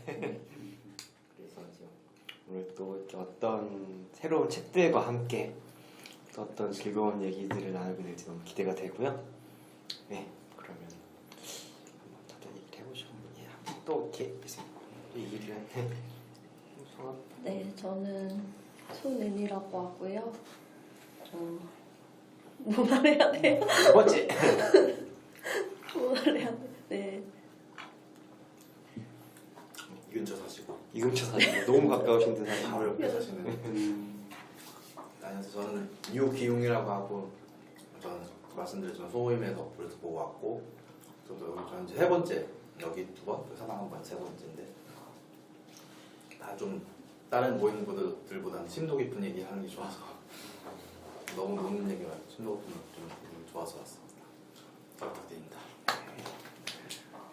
그래서 이제 오늘 또 이렇게 어떤 새로운 책들과 함께 또 어떤 즐거운 얘기들을 나누게 될지 너무 기대가 되고요. 네, 그러면 한번 다들 얘기를 해보시고 또 이렇게 얘기를 해. 성함? 네, 저는 손은이라고 하고요. 뭐 말해야 돼요? 두 번째. 뭐 말해야 돼? 네. 이 근처 사시고 이근처 사시고 너무 가까우신 듯 하시고 바로 옆에 사시는 아니 저는 이호기용이라고 하고 저는 말씀드렸지만 소모임에서 그래서 보고 왔고 저도 저는 이제 세 번째 여기 두 번, 사당 한 번, 세 번째인데 다 좀 다른 모임들보다는 심도 깊은 얘기 하는 게 좋아서 너무 노는 얘기가 심도 깊은 좀 좋아서 왔습니다. 잘 부탁드립니다.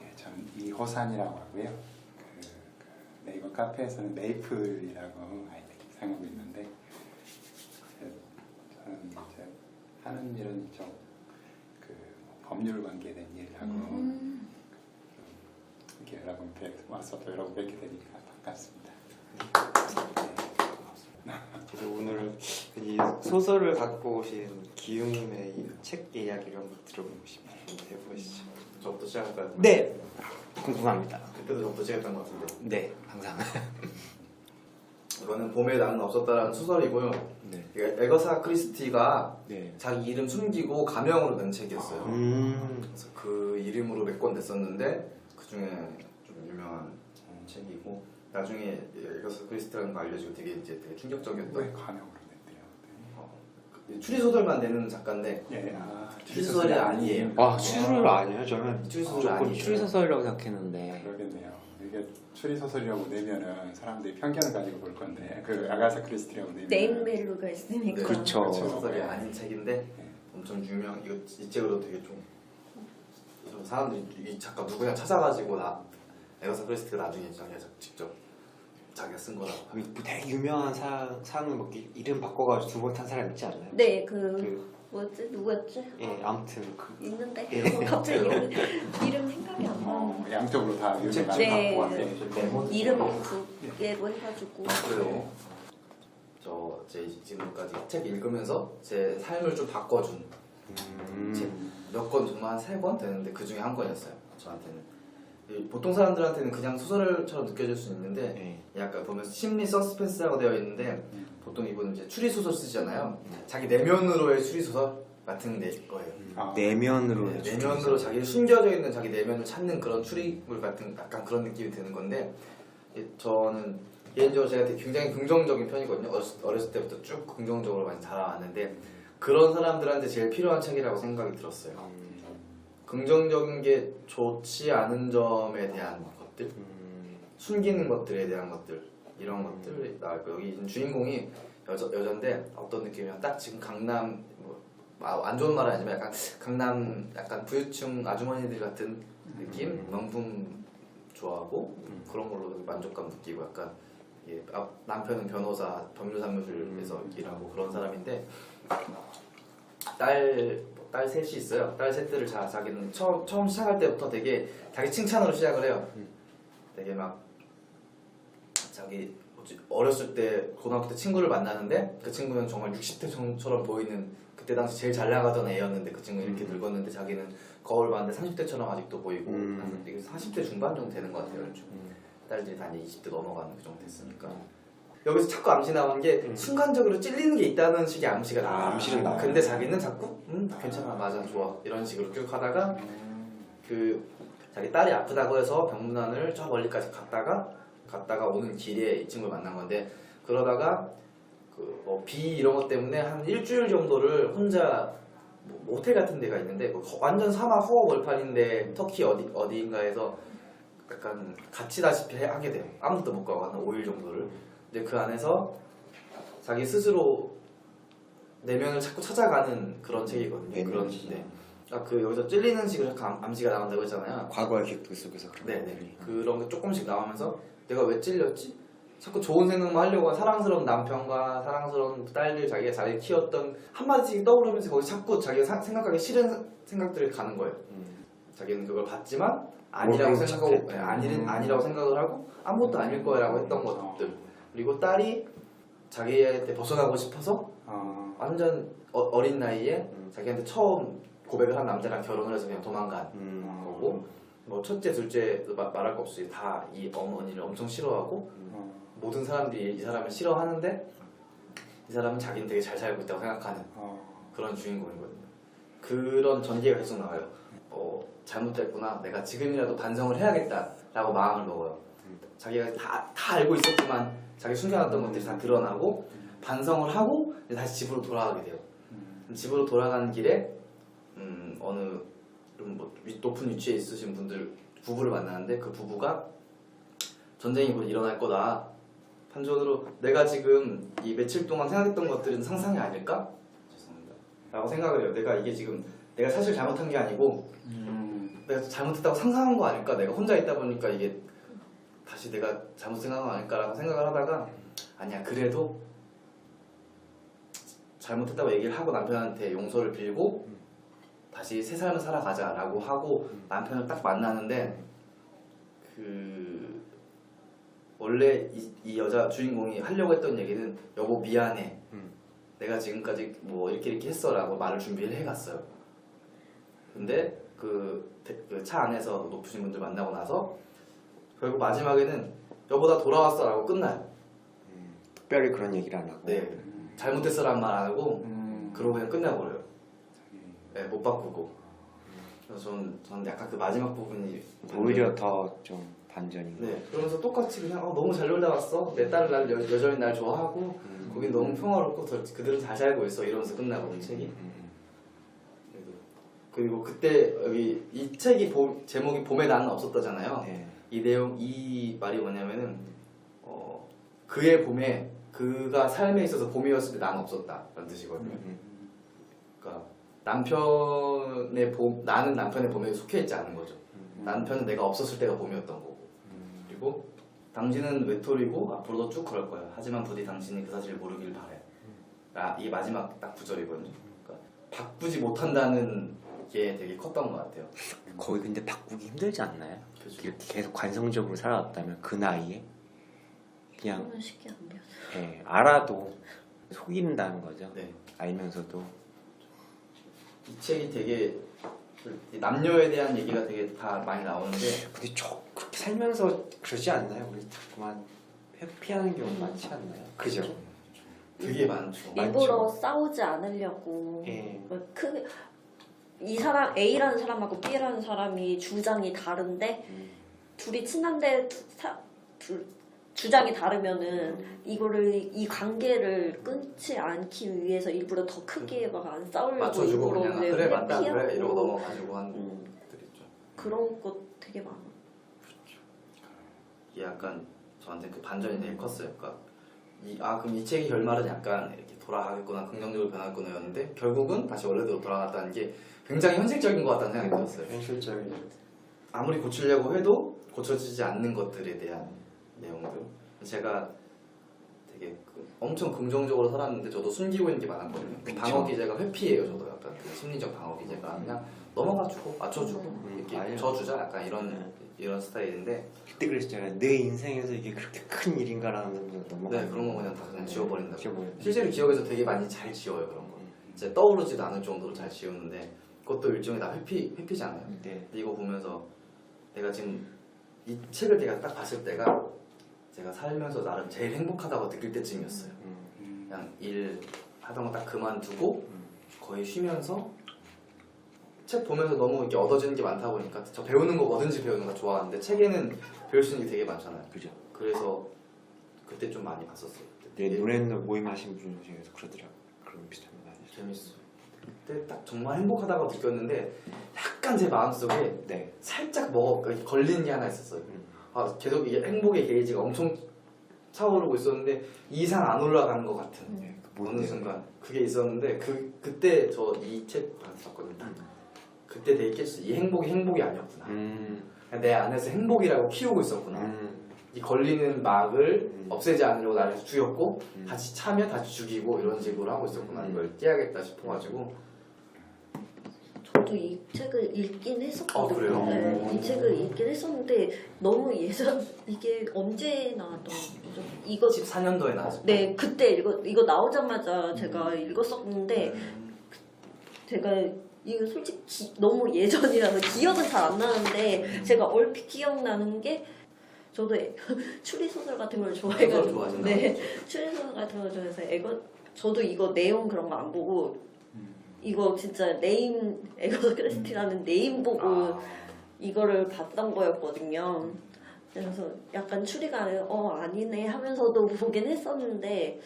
네, 저는 이호산이라고 하고요. 그 네이버 카페에서는 메이플이라고 아이디 사용하고 있는데 저는 이제 하는 일은 좀그 법률 관계된 일을 하고 이렇게 여러분 와서 또 여러분 뵙게 되니까 반갑습니다. 그래서 오늘 이 소설을 갖고 오신 기웅님의 이 책 이야기를 한번 들어보고 싶은데 해보시죠. 저부터 시작할까요? 네, 궁금합니다. 그때도 저부터 시작했던 것 같은데 네, 항상. 이거는 봄에 나는 없었다라는 소설이고요. 네. 에거사 크리스티가 네. 자기 이름 숨기고 가명으로 낸 책이었어요. 음. 그래서 그 이름으로 몇 권 냈었는데 그 중에 좀 유명한 책이고 나중에 에거사 크리스티라는 거 알려지고 되게 충격적이었던 왜 가명으로 냈대요? 추리 소설만 내는 작가인데 네, 추리 소설이 아니에요. 와, 추리소설 아니에요? 저는 추리소설이 무조건 아니에요. 추리소설이라고 생각했는데. 그러겠네요. 이게 추리 소설이라고 내면은 사람들이 편견을 가지고 볼 건데 그 아가사 크리스티라고 내면 네임밸류가 있으니까. 네, 그렇죠. 추리 소설이 아닌 책인데 엄청 유명. 이 책으로 되게 좀 사람들이 이 작가 누구냐 찾아가지고 에거사 크리스티가 나중에 자기가 직접 자기가 쓴 거라고. 되게 유명한 상을 뭐 이름 바꿔가지고 두 번 탄 사람 있지 않나요? 네, 뭐였지? 누구였지? 예, 아무튼 있는데 예. 갑자기 이름 생각이 안 나. 양쪽으로 다 이름을 책 많이 네. 갖고 왔어요. 이름 두 개로 해가지고. 그래요. 제 지금까지 책 읽으면서 제 삶을 좀 바꿔준 책 몇 권 정말 한 3권 되는데 그 중에 한 권이었어요. 저한테는. 보통 사람들한테는 그냥 소설처럼 느껴질 수 있는데 네. 약간 보면 심리 서스펜스라고 되어 있는데 보통 이분은 이제 추리 소설 쓰잖아요. 자기 내면으로의 추리 소설 같은 거예요. 내면으로 내면으로 자기 숨겨져 있는 자기 내면을 찾는 그런 추리물 같은 약간 그런 느낌이 드는 건데 저는 개인적으로 제가 되게 굉장히 긍정적인 편이거든요. 어렸을 때부터 쭉 긍정적으로 많이 자라왔는데 그런 사람들한테 제일 필요한 책이라고 생각이 들었어요. 긍정적인 게 좋지 않은 점에 대한 것들, 숨기는 것들에 대한 것들, 이런 것들. 여기 주인공이 여잔데 어떤 느낌이냐, 딱 지금 강남 안 좋은 말은 아니지만 약간 강남 약간 부유층 아주머니들 같은 느낌, 명품 좋아하고 그런 걸로 만족감 느끼고 약간 남편은 변호사, 법률사무실에서 일하고 그런 사람인데 딸 셋이 있어요. 딸 셋들을 자기는 처음 시작할 때부터 되게 자기 칭찬으로 시작을 해요. 되게 막 자기 어렸을 때 고등학교 때 친구를 만나는데 그 친구는 정말 60대처럼 보이는 그때 당시 제일 잘 나가던 애였는데 그 친구는 이렇게 늙었는데 자기는 거울 봤는데 30대처럼 아직도 보이고 40대 중반 정도 되는 것 같아요. 딸들이 다 이제 20대 넘어가는 그 정도 됐으니까 여기서 자꾸 암시 나오는 게 순간적으로 찔리는 게 있다는 식의 암시가 나와요. 암시는 나와요. 근데 자기는 자꾸 괜찮아, 맞아, 좋아 이런 식으로 쭉 하다가 자기 딸이 아프다고 해서 병문안을 저 멀리까지 갔다가 오는 길에 이 친구를 만난 건데 그러다가 비 이런 것 때문에 한 일주일 정도를 혼자 모텔 같은 데가 있는데 완전 사막 허허 벌판인데 터키 어디인가에서 약간 갇히다시피 하게 돼요. 아무것도 못 가고 한 5일 정도를. 근데 그 안에서 자기 스스로 내면을 자꾸 찾아가는 그런 책이거든요. 그런데 여기서 찔리는 식으로 암시가 나온다고 했잖아요. 과거의 기억들 속에서 네네. 그런 게 조금씩 나오면서 내가 왜 찔렸지? 자꾸 좋은 생각만 하려고 사랑스러운 남편과 사랑스러운 딸들 자기가 잘 키웠던 한마디씩 떠오르면서 거기 자꾸 자기가 생각하기 싫은 생각들이 가는 거예요. 자기는 그걸 봤지만 아니라고 모르는 생각하고 척 아니라고 생각을 하고 아무것도 아닐 거라고 했던 것들. 그리고 딸이 자기한테 벗어나고 싶어서 완전 어린 나이에 자기한테 처음 고백을 한 남자랑 결혼을 해서 그냥 도망간 거고, 뭐 첫째 둘째 말할 거 없이 다 이 어머니를 엄청 싫어하고 모든 사람들이 이 사람을 싫어하는데 이 사람은 자기는 되게 잘 살고 있다고 생각하는 그런 주인공이거든요. 그런 전개가 계속 나와요. 잘못됐구나, 내가 지금이라도 반성을 해야겠다라고 마음을 먹어요. 자기가 다 알고 있었지만 자기 숨겨놨던 것들이 다 드러나고 반성을 하고 이제 다시 집으로 돌아가게 돼요. 집으로 돌아가는 길에 어느 좀 뭐 높은 위치에 있으신 부부를 만나는데, 그 부부가 전쟁이 곧 일어날 거다, 한전으로 내가 지금 이 며칠 동안 생각했던 것들은 상상이 아닐까? 죄송합니다 라고 생각을 해요. 이게 지금 내가 사실 잘못한 게 아니고 내가 잘못했다고 상상한 거 아닐까? 내가 혼자 있다 보니까 이게 다시 내가 잘못 생각한 거 아닐까라고 생각을 하다가, 아니야, 그래도 잘못했다고 얘기를 하고 남편한테 용서를 빌고 다시 새 삶을 살아가자라고 하고 남편을 딱 만나는데, 원래 이 여자 주인공이 하려고 했던 얘기는 여보 미안해, 내가 지금까지 뭐 이렇게 했어라고 말을 준비를 해갔어요. 근데 그 차 안에서 높으신 분들 만나고 나서 결국 마지막에는 여보 나 돌아왔어라고 끝나요. 특별히 그런 얘기를 안 하고. 네, 잘못했어라는 말 안 하고 그러고 그냥 끝나버려요. 네, 못 바꾸고. 그래서 저는 약간 그 마지막 부분이 오히려 더 좀 반전인 거. 네, 그러면서 똑같이 그냥 너무 잘 놀다 왔어, 내 딸은 여전히 날 좋아하고 거긴 너무 평화롭고 그들은 잘 살고 있어, 이러면서 끝나거든요 책이. 그리고 그때 여기 이 책이 제목이 봄에 나는 없었다잖아요. 네. 이 말이 뭐냐면은 그의 봄에, 그가 삶에 있어서 봄이었을 때 나는 없었다 라는 뜻이거든요. 그러니까 나는 남편의 봄에 속해 있지 않은 거죠. 남편은 내가 없었을 때가 봄이었던 거고. 그리고 당신은 외톨이고 앞으로도 쭉 그럴 거야. 하지만 부디 당신이 그 사실을 모르길 바래. 이게 마지막 딱 구절이거든요. 그러니까 바꾸지 못한다는 게 되게 컸던 것 같아요. 거의 근데 바꾸기 힘들지 않나요? 그렇죠. 이렇게 계속 관성적으로 살아왔다면 그 나이에 그냥 그러면 쉽게 안 돼요. 예, 알아도 속인다는 거죠. 네. 알면서도. 이 책이 되게 남녀에 대한 얘기가 되게 다 많이 나오는데, 근데 그렇게 살면서 그러지 않나요? 우리 자꾸만 회피하는 경우 많지 않나요? 그죠? 되게 많죠. 일부러 싸우지 않으려고. 예. 크게 이 사람 A라는 사람하고 B라는 사람이 주장이 다른데 둘이 친한데 주장이 다르면은 이 관계를 끊지 않기 위해서 일부러 더 크게 막 안 싸우려고 맞춰주고 일부러 그냥 네, 그래 맞다 회피하고 그래 이러고 넘어가지고 하는 음. 것들 있죠. 그런 것 되게 많아. 이게 약간 저한테 그 반전이 되게 컸어요. 그러니까 그럼 이 책의 결말은 약간 이렇게 돌아가겠구나, 긍정적으로 변하겠구나였는데 결국은 다시 원래대로 돌아갔다는 게 굉장히 현실적인 것 같다는 생각이 들었어요. 현실적인. 아무리 고치려고 해도 고쳐지지 않는 것들에 대한 내용들. 제가 되게 엄청 긍정적으로 살았는데 저도 숨기고 있는 게 많았거든요. 그쵸. 방어 기제가 회피예요. 저도 약간 그 심리적 방어 기제가 그냥 넘어가주고 맞춰주고 이렇게 맞아요. 져주자 약간 이런 스타일인데, 그때 그랬잖아요. 내 인생에서 이게 그렇게 큰 일인가라는 거 넘어가. 네, 그런 거 그냥 다 그냥 지워버린다고. 지워버린다. 실제로 기억에서 되게 많이 잘 지워요. 그런 거 이제 떠오르지도 않을 정도로 잘 지우는데 그것도 일종의 다 회피잖아요. 네. 근데 이거 보면서 내가 지금 이 책을 제가 딱 봤을 때가 제가 살면서 나름 제일 행복하다고 느낄 때쯤이었어요. 그냥 일 하던 거 딱 그만두고 거의 쉬면서 책 보면서 너무 이렇게 얻어지는 게 많다 보니까, 저 배우는 거 뭐든지 배우는 거 좋아하는데 책에는 배울 수 있는 게 되게 많잖아요. 그죠. 그래서 그때 좀 많이 봤었어요. 내 노래는 모임 하신 분 중에서 그러더라고. 그런 비슷한 거 많이. 재밌어요. 그때 딱 정말 행복하다고 느꼈는데 약간 제 마음속에 네. 살짝 이렇게 걸리는 게 하나 있었어요. 계속 이게 행복의 게이지가 엄청 차오르고 있었는데 이 이상 안 올라가는 것 같은 네. 어느 순간 그게 있었는데 그때 저 이 책 봤었거든요. 그때 되게 깼어요. 이 행복이 아니었구나. 그냥 내 안에서 행복이라고 키우고 있었구나. 이 걸리는 막을 없애지 않으려고 나를 죽였고 다시 차면 다시 죽이고 이런 식으로 하고 있었구나. 이걸 깨야겠다 싶어가지고. 저도 저도 이 책을 읽긴 했었거든요. 그래요? 네, 이 책을 읽긴 했었는데 너무 예전 이게 언제 나왔던 거죠? 이거 14년도에 나왔어요. 네 그때 이거 나오자마자 제가 읽었었는데 제가 이거 솔직히 너무 예전이라서 기억은 잘 안 나는데 제가 얼핏 기억나는 게 저도 추리 소설 같은 걸 좋아해가지고 좋아하시나? 네 추리 소설 같은 걸 좋아해서 저도 이거 내용 그런 거 안 보고 이거 진짜 네임 에거서 크리스티라는 네임 보고 이거를 봤던 거였거든요. 그래서 약간 추리가 아니네 하면서도 보긴 했었는데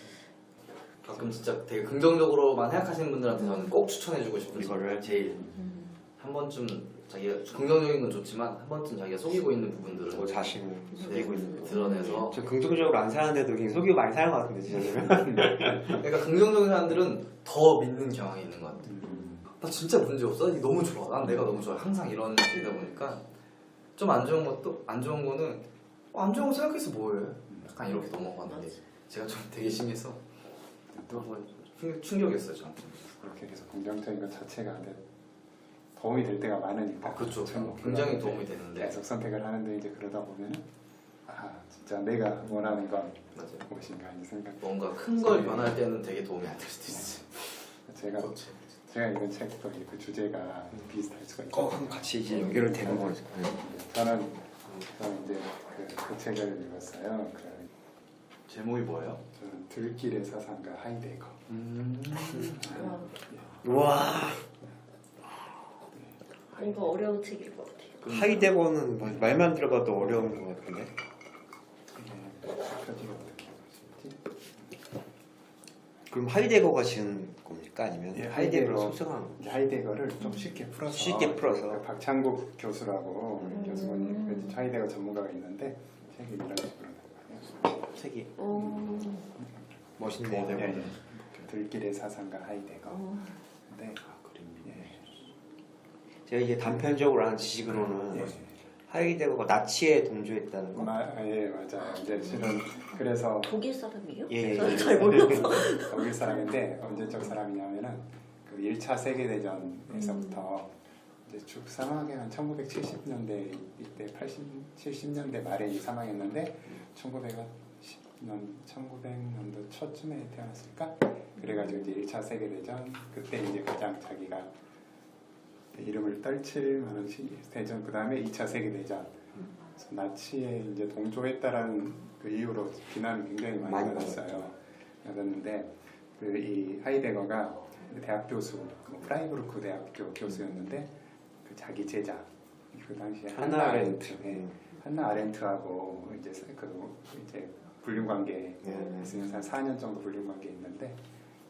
가끔 진짜 되게 긍정적으로만 생각하시는 분들한테 저는 꼭 추천해주고 싶은 이거를? 제일 한 번쯤 자기가 긍정적인 건 좋지만 한 번쯤 자기가 속이고 있는 부분들을 저 자신을 속이고 있는 거. 드러내서 저 긍정적으로 안 사는데도 그냥 속이고 많이 사는 것 같은데 진짜. 그러니까 긍정적인 사람들은 더 믿는 경향이 있는 것 같아요. 나 진짜 문제 없어? 이게 너무 좋아. 난 내가 너무 좋아. 항상 이런 식이다 보니까 좀 안 좋은 것도 안 좋은 거는 안 좋은 거 생각해서 뭐해? 약간 이렇게 넘어가는데 제가 좀 되게 심해서 또 한번 충격이었어요 저한테. 그렇게 해서 긍정적인 것 자체가 도움이 될 때가 많으니까. 그렇죠. 좀 굉장히 그런 도움이 이제 되는데 계속 선택을 하는데 이제 그러다 보면 진짜 내가 원하는 건 맞아요. 무엇인가 이 생각. 뭔가 큰 걸 변할 때는 되게 도움이 안 될 수도 있어요. 제가 읽은 책도 그 주제가 비슷할 수가 있고. 꼭 같이 이제 연결되는 거죠. 저는 이제 그 책을 읽었어요. 제목이 뭐예요? 저는 들길의 사상가 하이데거. 와 뭔가 어려운 책일 것 같아요. 하이데거는 뭐 말만 들어봐도 어려운 것 같은데. 표지가 어떻게 보시지? 그럼 하이데거가 지은 겁니까? 아니면 예, 하이데거를 하이데거. 소설한 거? 이제 하이데거를 좀 쉽게 풀어서 쉽게 그 박창국 교수라고 교수분이 그 하이데거 전문가가 있는데 책이 이런 식으로 나와요. 책이 멋있네요. 네, 예, 예. 들길의 사상가 하이데거. 근데 제가 이게 단편적으로 아는 지식으로는 예. 하이데거가 나치에 동조했다는 거. 예, 맞아요. 이제 실은 그래서 독일 사람이에요? 예, 예, 저는 예. 잘 몰라서. 독일 사람인데 언제적 사람이냐면은 그 1차 세계 대전에서부터 이제 쭉 사망하게 한 1970년대 이때 70년대 말에 사망했는데 1900년도 초쯤에 태어났을까? 그래가지고 이제 1차 세계 대전 그때 이제 가장 자기가 이름을 떨칠 만한 대전 그 다음에 2차 세계 대전 그래서 나치에 이제 동조했다라는 그 이유로 비난을 굉장히 많이 받았어요. 받았는데 그 이 하이데거가 대학 교수, 프라이부르크 대학교 교수였는데 그 자기 제자 그 당시에 한나 아렌트, 한나 아렌트하고 이제 이제 불륜 관계에 있으면서 한 4년 정도 불륜 관계에 있는데.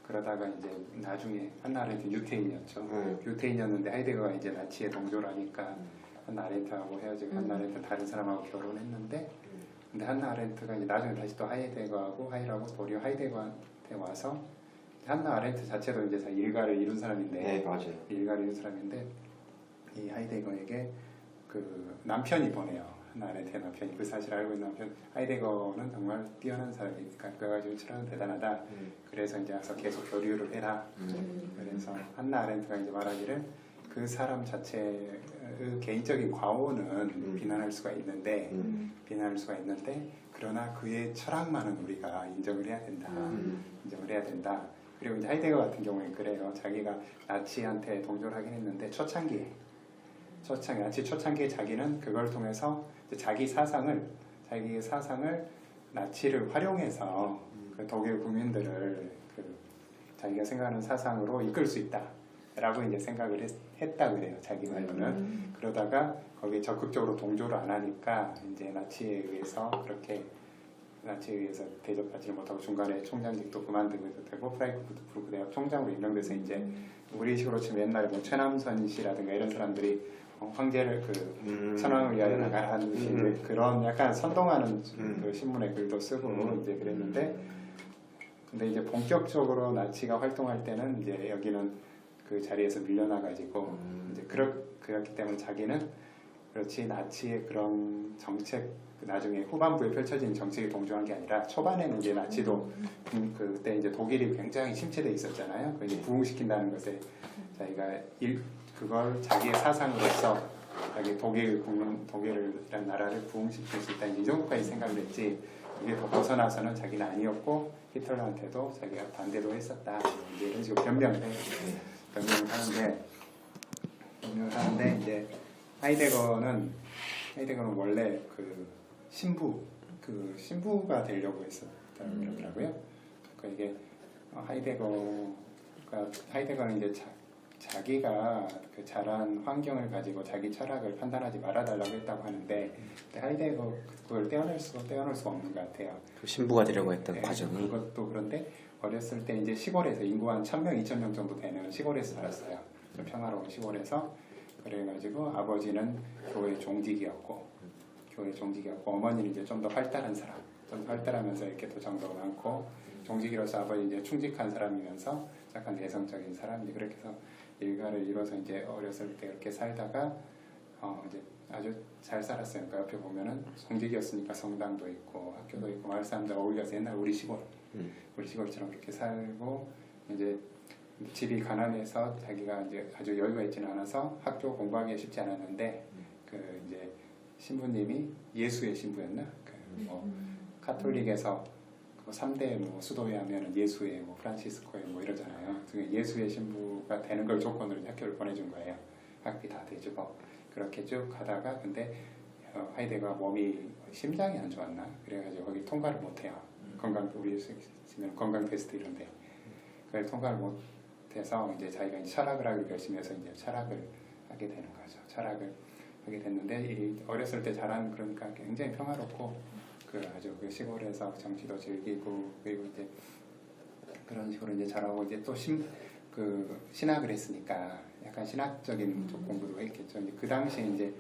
그러다가 이제 나중에 한나 아렌트 유태인이었죠. 유태인이었는데 하이데거가 이제 나치에 동조를 하니까 한나 아렌트하고 헤어지고 한나 아렌트 다른 사람하고 결혼했는데 근데 한나 아렌트가 이제 나중에 다시 또 하이라고 도리어 하이데거한테 와서 한나 아렌트 자체도 이제 다 일가를 이룬 사람인데 네, 맞아요. 일가를 이룬 사람인데 이 하이데거에게 그 남편이 보내요. 한나 아렌트의 남편이 그 사실을 알고 있는 남편. 하이데거는 정말 뛰어난 사람이니까 그래가지고 저는 대단하다. 그래서 이제 와서 계속 교류를 해라. 그래서 한나 아렌트가 이제 말하기를 그 사람 자체의 개인적인 과오는 비난할 수가 있는데 그러나 그의 철학만은 우리가 인정을 해야 된다. 인정을 해야 된다. 그리고 이제 하이데거 같은 경우에 그래요. 자기가 나치한테 동조를 하긴 했는데 나치 초창기에 자기는 그걸 통해서 이제 자기의 사상을 나치를 활용해서 그 독일 국민들을 자기가 생각하는 사상으로 이끌 수 있다라고 이제 생각을 했다 그래요. 자기 말로는. 그러다가 거기에 적극적으로 동조를 안 하니까 이제 나치에 의해서 대접받지 못하고 중간에 총장직도 그만두게 되고 프라이부르크 대학 총장으로 임명돼서 이제 우리식으로 치면 옛날에 뭐 최남선 씨라든가 이런 사람들이 황제를 천황을 위하여 나가라는 이제 그런 약간 선동하는 그 신문에 글도 쓰고 이제 그랬는데 근데 이제 본격적으로 나치가 활동할 때는 이제 여기는 그 자리에서 밀려나가지고 이제 그렇기 때문에 자기는 그렇지 나치의 그런 정책 나중에 후반부에 펼쳐진 정책에 동조한 게 아니라 초반에는 이제 나치도 그때 이제 독일이 굉장히 침체돼 있었잖아요. 그 이제 부흥시킨다는 것에 자기가 그걸 자기의 사상으로서 자기 독일이라는 나라를 부흥시킬 수 있다 이 정도까지 생각을 했지 이게 더 벗어나서는 자기는 아니었고 히틀러한테도 자기가 반대도 했었다 이제 이런 식으로 변명을 하는데 이제 하이데거는 원래 그 신부가 되려고 했었다고 그러더라고요. 그러니까 이게 하이데거는 이제 자기가 그 자란 환경을 가지고 자기 철학을 판단하지 말아달라고 했다고 하는데 하이데거 그걸 떼어낼 수가 없는 것 같아요. 그 신부가 되려고 했던 네, 과정이. 그것도 그런데 어렸을 때 이제 시골에서 인구 한 1,000명, 2,000명 정도 되는 시골에서 살았어요. 좀 평화로운 시골에서 그래가지고 아버지는 교회 종직이었고 어머니는 이제 좀 더 활달한 사람, 좀 더 활달하면서 이렇게 도정도 많고 종직이로서 아버지 이제 충직한 사람이면서 약간 내성적인 사람 이제 그렇게 해서 일가를 이뤄서 이제 어렸을 때 이렇게 살다가 이제 아주 잘 살았어요. 그러니까 옆에 보면은 성직이었으니까 성당도 있고 학교도 있고 마을 사람들 어울려서 옛날 우리 시골처럼 그렇게 살고 이제 집이 가난해서 자기가 이제 아주 여유가 있지는 않아서 학교 공부하기 쉽지 않았는데 그 이제 신부님이 예수의 신부였나? 카톨릭에서 3대 수도회 하면은 예수의 프란시스코의 이러잖아요. 예수의 신부가 되는 걸 조건으로 학교를 보내준 거예요. 학비 다 대주고 그렇게 쭉 가다가 근데 하이데거가 몸이 심장이 안 좋았나? 그래가지고 거기 통과를 못해요. 우리 지금 건강 테스트 이런데 그걸 통과를 못해서 이제 자기가 이제 철학을 하기로 결심해서 이제 철학을 하게 되는 거죠. 철학을 하게 됐는데 어렸을 때 자란 그러니까 굉장히 평화롭고 아주 그 시골에서 정치도 즐기고 그리고 이제 그런 식으로 이제 자라고 이제 또 신학을 했으니까 약간 신학적인 쪽 공부도 했겠죠. 이제 그 당시에 이제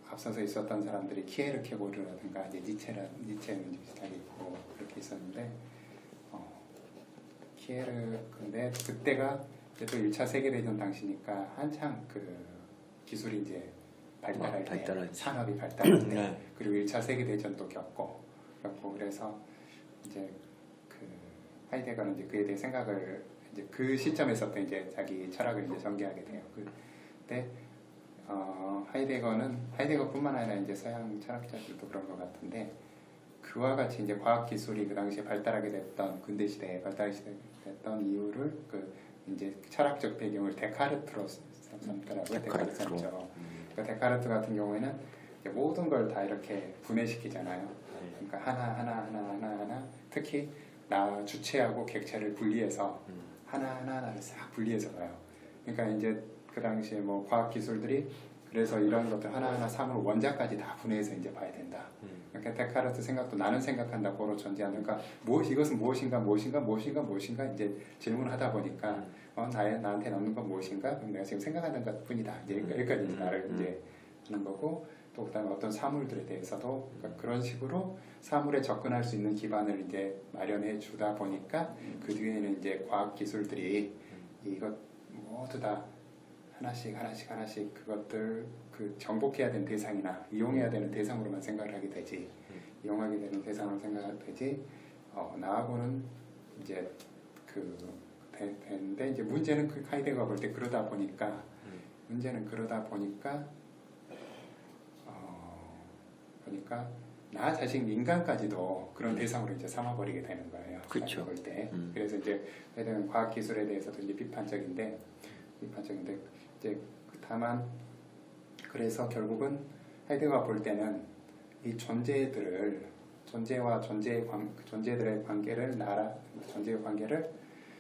앞서서 있었던 사람들이 키에르케고르라든가 이제 니체는 비슷하게 있고 그렇게 있었는데 근데 그때가 이제 또 1차 세계대전 당시니까 한창 그 기술이 이제 발달할 때 산업이 발달할 때 네. 그리고 1차 세계대전도 겪고 그래서 이제 그 하이데거는 이제 그에 대해 생각을 이제 그 시점에서부터 이제 자기 철학을 이제 전개하게 돼요. 그때 하이데거뿐만 아니라 이제 서양 철학자들도 그런 것 같은데 그와 같이 이제 과학 기술이 그 당시에 발달하게 됐던 근대 시대에 발달했던 이유를 그 이제 철학적 배경을 데카르트로 삼더라고요. 데카르트죠. 그 데카르트 같은 경우에는 모든 걸 다 이렇게 분해시키잖아요. 그러니까 하나 특히 나 주체하고 객체를 분리해서 하나하나를 싹 분리해서 봐요. 그러니까 이제 그 당시에 과학 기술들이 그래서 이런 것들 하나하나 삼으로 원자까지 다 분해해서 이제 봐야 된다. 그러니까 데카르트 생각도 나는 생각한다 고로 존재하는 그러니까 이것은 무엇인가 이제 질문을 하다 보니까 나한테 남는 건 무엇인가? 그럼 내가 지금 생각하는 것뿐이다. 이제 여기까지 이제 나를 이제 하는 거고 또 그다음에 어떤 사물들에 대해서도 그러니까 그런 식으로 사물에 접근할 수 있는 기반을 이제 마련해 주다 보니까 그 뒤에는 이제 과학 기술들이 이것 모두 다 하나씩 그것들 그 정복해야 되는 대상이나 이용해야 되는 대상으로만 생각을 하게 되지 이용하게 되는 대상으로 생각하게 되지 나하고는 이제 되는데 이제 문제는 그 하이데거가 볼 때 그러다 보니까 나 자신 인간까지도 그런 대상으로 이제 삼아버리게 되는 거예요. 그렇죠. 볼 때. 그래서 이제 하이데거는 과학 기술에 대해서도 이제 비판적인데 이제 다만 그래서 결국은 하이데거가 볼 때는 이 존재들의 관계를 존재의 관계를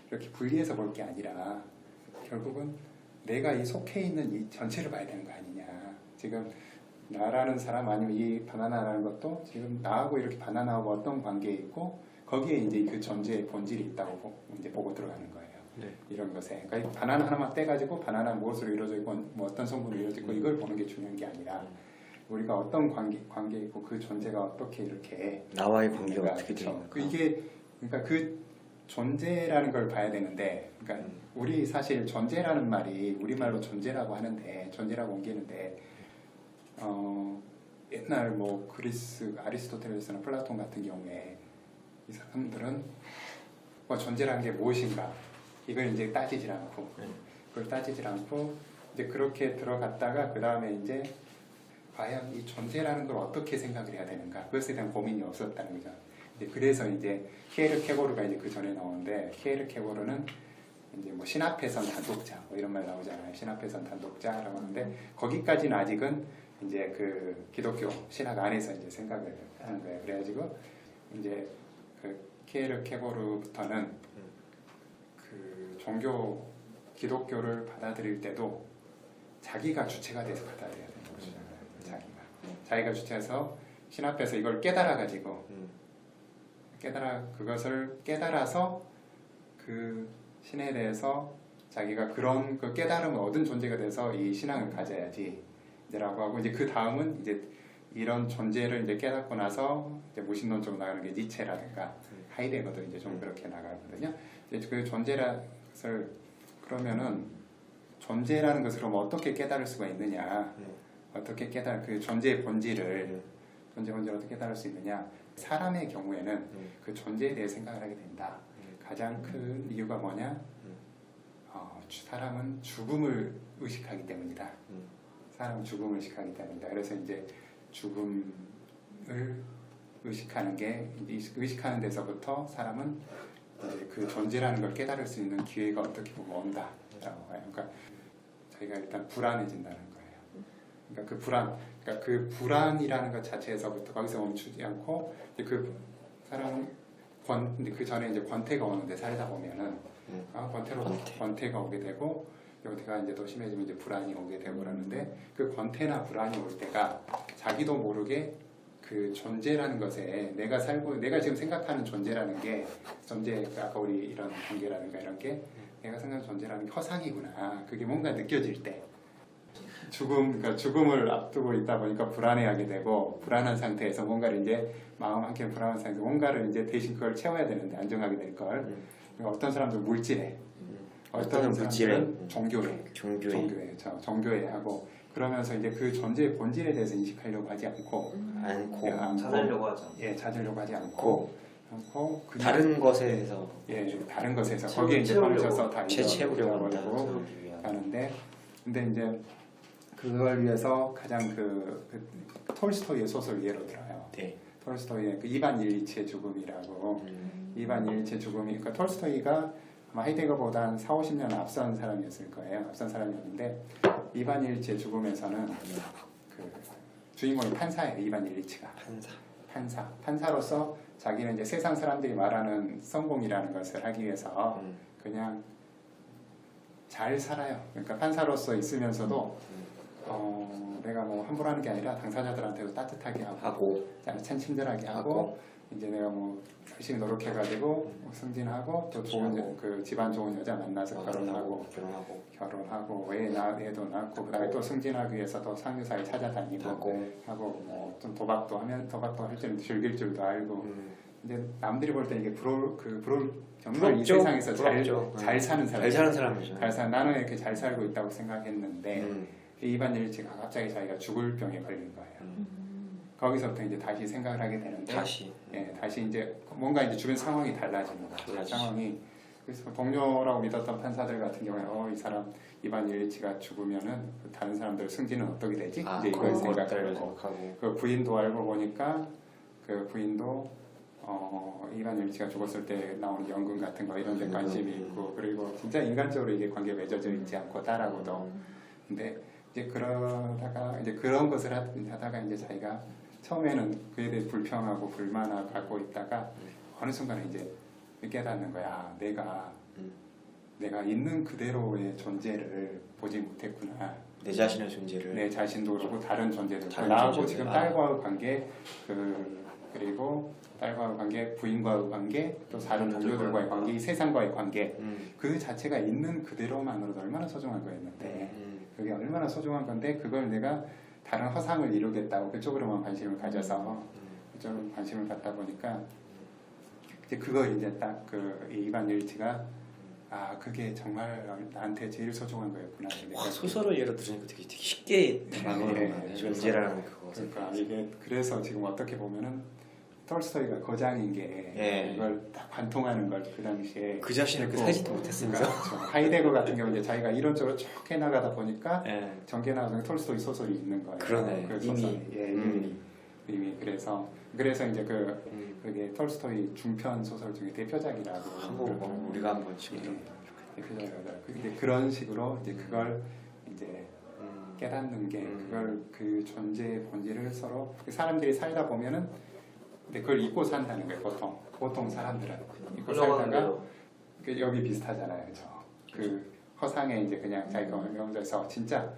이렇게 분리해서 볼 게 아니라 결국은 내가 이 속해 있는 이 전체를 봐야 되는 거 아니냐. 지금 나라는 사람 아니면 이 바나나라는 것도 지금 나하고 이렇게 바나나하고 어떤 관계에 있고 거기에 이제 그 존재의 본질이 있다고 이제 보고 들어가는 거예요. 네. 이런 것에 그러니까 바나나 하나만 떼가지고 바나나 무엇으로 이루어져 있고 어떤 성분으로 이루어져 있고 이걸 보는 게 중요한 게 아니라 우리가 어떤 관계 있고 그 존재가 어떻게 이렇게 나와의 관계가 어떻게 되는가. 이게 그러니까 그 존재라는 걸 봐야 되는데 그러니까 우리 사실 존재라는 말이 우리말로 존재라고 하는데 존재라고 옮기는데 옛날 그리스 아리스토텔레스나 플라톤 같은 경우에 이 사람들은 존재라는 게 무엇인가 이걸 이제 따지질 않고 그걸 따지질 않고 이제 그렇게 들어갔다가 그 다음에 이제 과연 이 존재라는 걸 어떻게 생각을 해야 되는가 그것에 대한 고민이 없었다는 거죠. 그래서 이제 키에르케고르가 이제 그 전에 나오는데 키에르케고르는 이제 뭐 신앞에선 단독자 뭐 이런 말 나오잖아요. 신앞에선 단독자라고 하는데 거기까지는 아직은 이제 그 기독교 신학 안에서 이제 생각을 하는 거예요. 그래가지고 이제 그 키에르케고르부터는 그 종교 기독교를 받아들일 때도 자기가 주체가 돼서 받아들여야 되는 거죠. 자기가 주체해서 신 앞에서 이걸 깨달아가지고 그것을 깨달아서 그 신에 대해서 자기가 그런 그 깨달음을 얻은 존재가 돼서 이 신앙을 가져야지 이제라고 하고 이제 그 다음은 이제 이런 존재를 이제 깨닫고 나서 이제 무신론적으로 나가는 게 니체라든가 하이데거도 이제 좀 그렇게 나가거든요. 이제 그 존재라는 것을 그러면은 존재라는 것을 그럼 어떻게 깨달을 수가 있느냐? 어떻게 그 존재의 본질을 어떻게 깨달을 수 있느냐? 사람의 경우에는 그 존재에 대해 생각을 하게 된다. 가장 큰 이유가 뭐냐? 사람은 죽음을 의식하기 때문이다. 사람은 죽음을 의식하기 때문이다. 그래서 이제 죽음을 의식하는 데서부터 사람은 이제 그 존재라는 걸 깨달을 수 있는 기회가 어떻게 보면 온다라고 해요. 그러니까 자기가 일단 불안해진다는 거예요. 그러니까 그 불안이라는 것 자체에서부터 거기서 멈추지 않고 그 사람은 그 전에 이제 권태가 오는데 살다 보면은 권태가 오게 되고 여기가 이제 더 심해지면 이제 불안이 오게 되고 그러는데 그 권태나 불안이 올 때가 자기도 모르게 그 존재라는 것에 내가 지금 생각하는 존재라는 게 아까 우리 이런 관계라든가 이런 게 내가 생각하는 존재라는 게 허상이구나. 그게 뭔가 느껴질 때 그러니까 죽음을 앞두고 있다 보니까 불안해하게 되고 불안한 상태에서 뭔가를 이제 마음 한켠 불안한 상태에서 뭔가를 이제 대신 그걸 채워야 되는데 안정하게 될 걸. 그러니까 어떤 사람들은 물질에, 어떤 사람들은 종교에 하고 그러면서 이제 그 존재의 본질에 대해서 인식하려고 하지 않고 찾으려고 하지 않고 찾으려고 하지 않고 그냥 다른 것에서 다른 것에서 거기에 이제 빠져서 다 채우려고 하고 하는데 근데 이제 그걸 위해서 가장 그 톨스토이의 소설 예로 들어요. 네. 톨스토이의 그 이반 일리치의 죽음이라고. 이반 일리치의 죽음이 그러니까 톨스토이가 아마 하이데거보다 한 4, 50년 앞선 사람이었을 거예요. 앞선 사람이었는데 이반 일리치의 죽음에서는 그 주인공이 판사예요. 이반 일리치가 판사로서 자기는 이제 세상 사람들이 말하는 성공이라는 것을 하기 위해서 그냥 잘 살아요. 그러니까 판사로서 있으면서도 내가 뭐 함부로 하는 게 아니라 당사자들한테도 따뜻하게 하고 친절하게 하고 이제 내가 뭐 열심히 노력해가지고 승진하고 또 좋은 그 집안 좋은 여자 만나서 결혼하고 애도 낳고 그다음에 또 승진하기 위해서 또 상류사에 찾아다니고 하고 뭐 좀 도박도 할 줄은 즐길 줄도 알고 이제 남들이 볼 때 이게 정말 이 세상에서 잘 사는 사람이죠. 나는 이렇게 잘 살고 있다고 생각했는데 이반 일치가 갑자기 자기가 죽을 병에 걸린 거예요. 거기서부터 이제 다시 생각을 하게 되는데 다시 이제 뭔가 이제 주변 상황이 달라지는 거예요. 상황이 그래서 동료라고 믿었던 판사들 같은 경우에 이 사람 이반 일치가 죽으면은 다른 사람들 승진은 어떻게 되지? 이제 이걸 생각하고 그 부인도 알고 보니까 그 부인도 이반 일치가 죽었을 때 나오는 연금 같은 거 이런 데 관심이 있고 그리고 진짜 인간적으로 이게 관계가 맺어져 있지 않고 딸하고도 근데 이제 그러다가 이제 그런 것을 하다가 이제 자기가 처음에는 그에 대해 불평하고 불만하고 갖고 있다가 어느 순간에 이제 깨닫는 거야. 내가 있는 그대로의 존재를 보지 못했구나. 내 자신의 존재를 내 자신도 그렇고 다른 존재도 나하고 지금 딸과의 관계 그리고 딸과의 관계, 부인과의 관계, 또 다른 동료들과의 관계, 이 세상과의 관계 그 자체가 있는 그대로만으로도 얼마나 소중한 거였는데 그게 얼마나 소중한 건데 그걸 내가 다른 허상을 이루겠다고 그쪽으로만 관심을 가져서 그쪽으로 관심을 갖다 보니까 이제 그걸 이제 딱 그 이반 일치가 그게 정말 나한테 제일 소중한 거였구나. 소설을 예로 들으니까 되게 쉽게 다가오는 존재라는 그것을. 그러니까 이게 그래서 지금 어떻게 보면은 톨스토이가 거장인 게 예. 이걸 딱 관통하는 걸 그 당시에 그 자신을 그 살지도 못했으면서. 그렇죠. 하이데거 같은 경우 이제 자기가 이론적으로 쭉 해나가다 보니까 예. 전개 나가서 톨스토이 소설이 있는 거예요. 그러네. 그 이미. 소설. 예, 이미 그래서 이제 그게 톨스토이 중편 소설 중에 대표작이라고 한번 우리가 한번 지금 대표작이라고 하더라고요. 근데 그런 식으로 이제 그걸 이제 깨닫는 게 그걸 그 존재의 본질을 서로 그 사람들이 살다 보면은 근데 그걸 잊고 산다는 거예요. 보통 사람들은 잊고 살다가 그 여기 비슷하잖아요. 그 허상에 이제 그냥 자기가 명절에서 진짜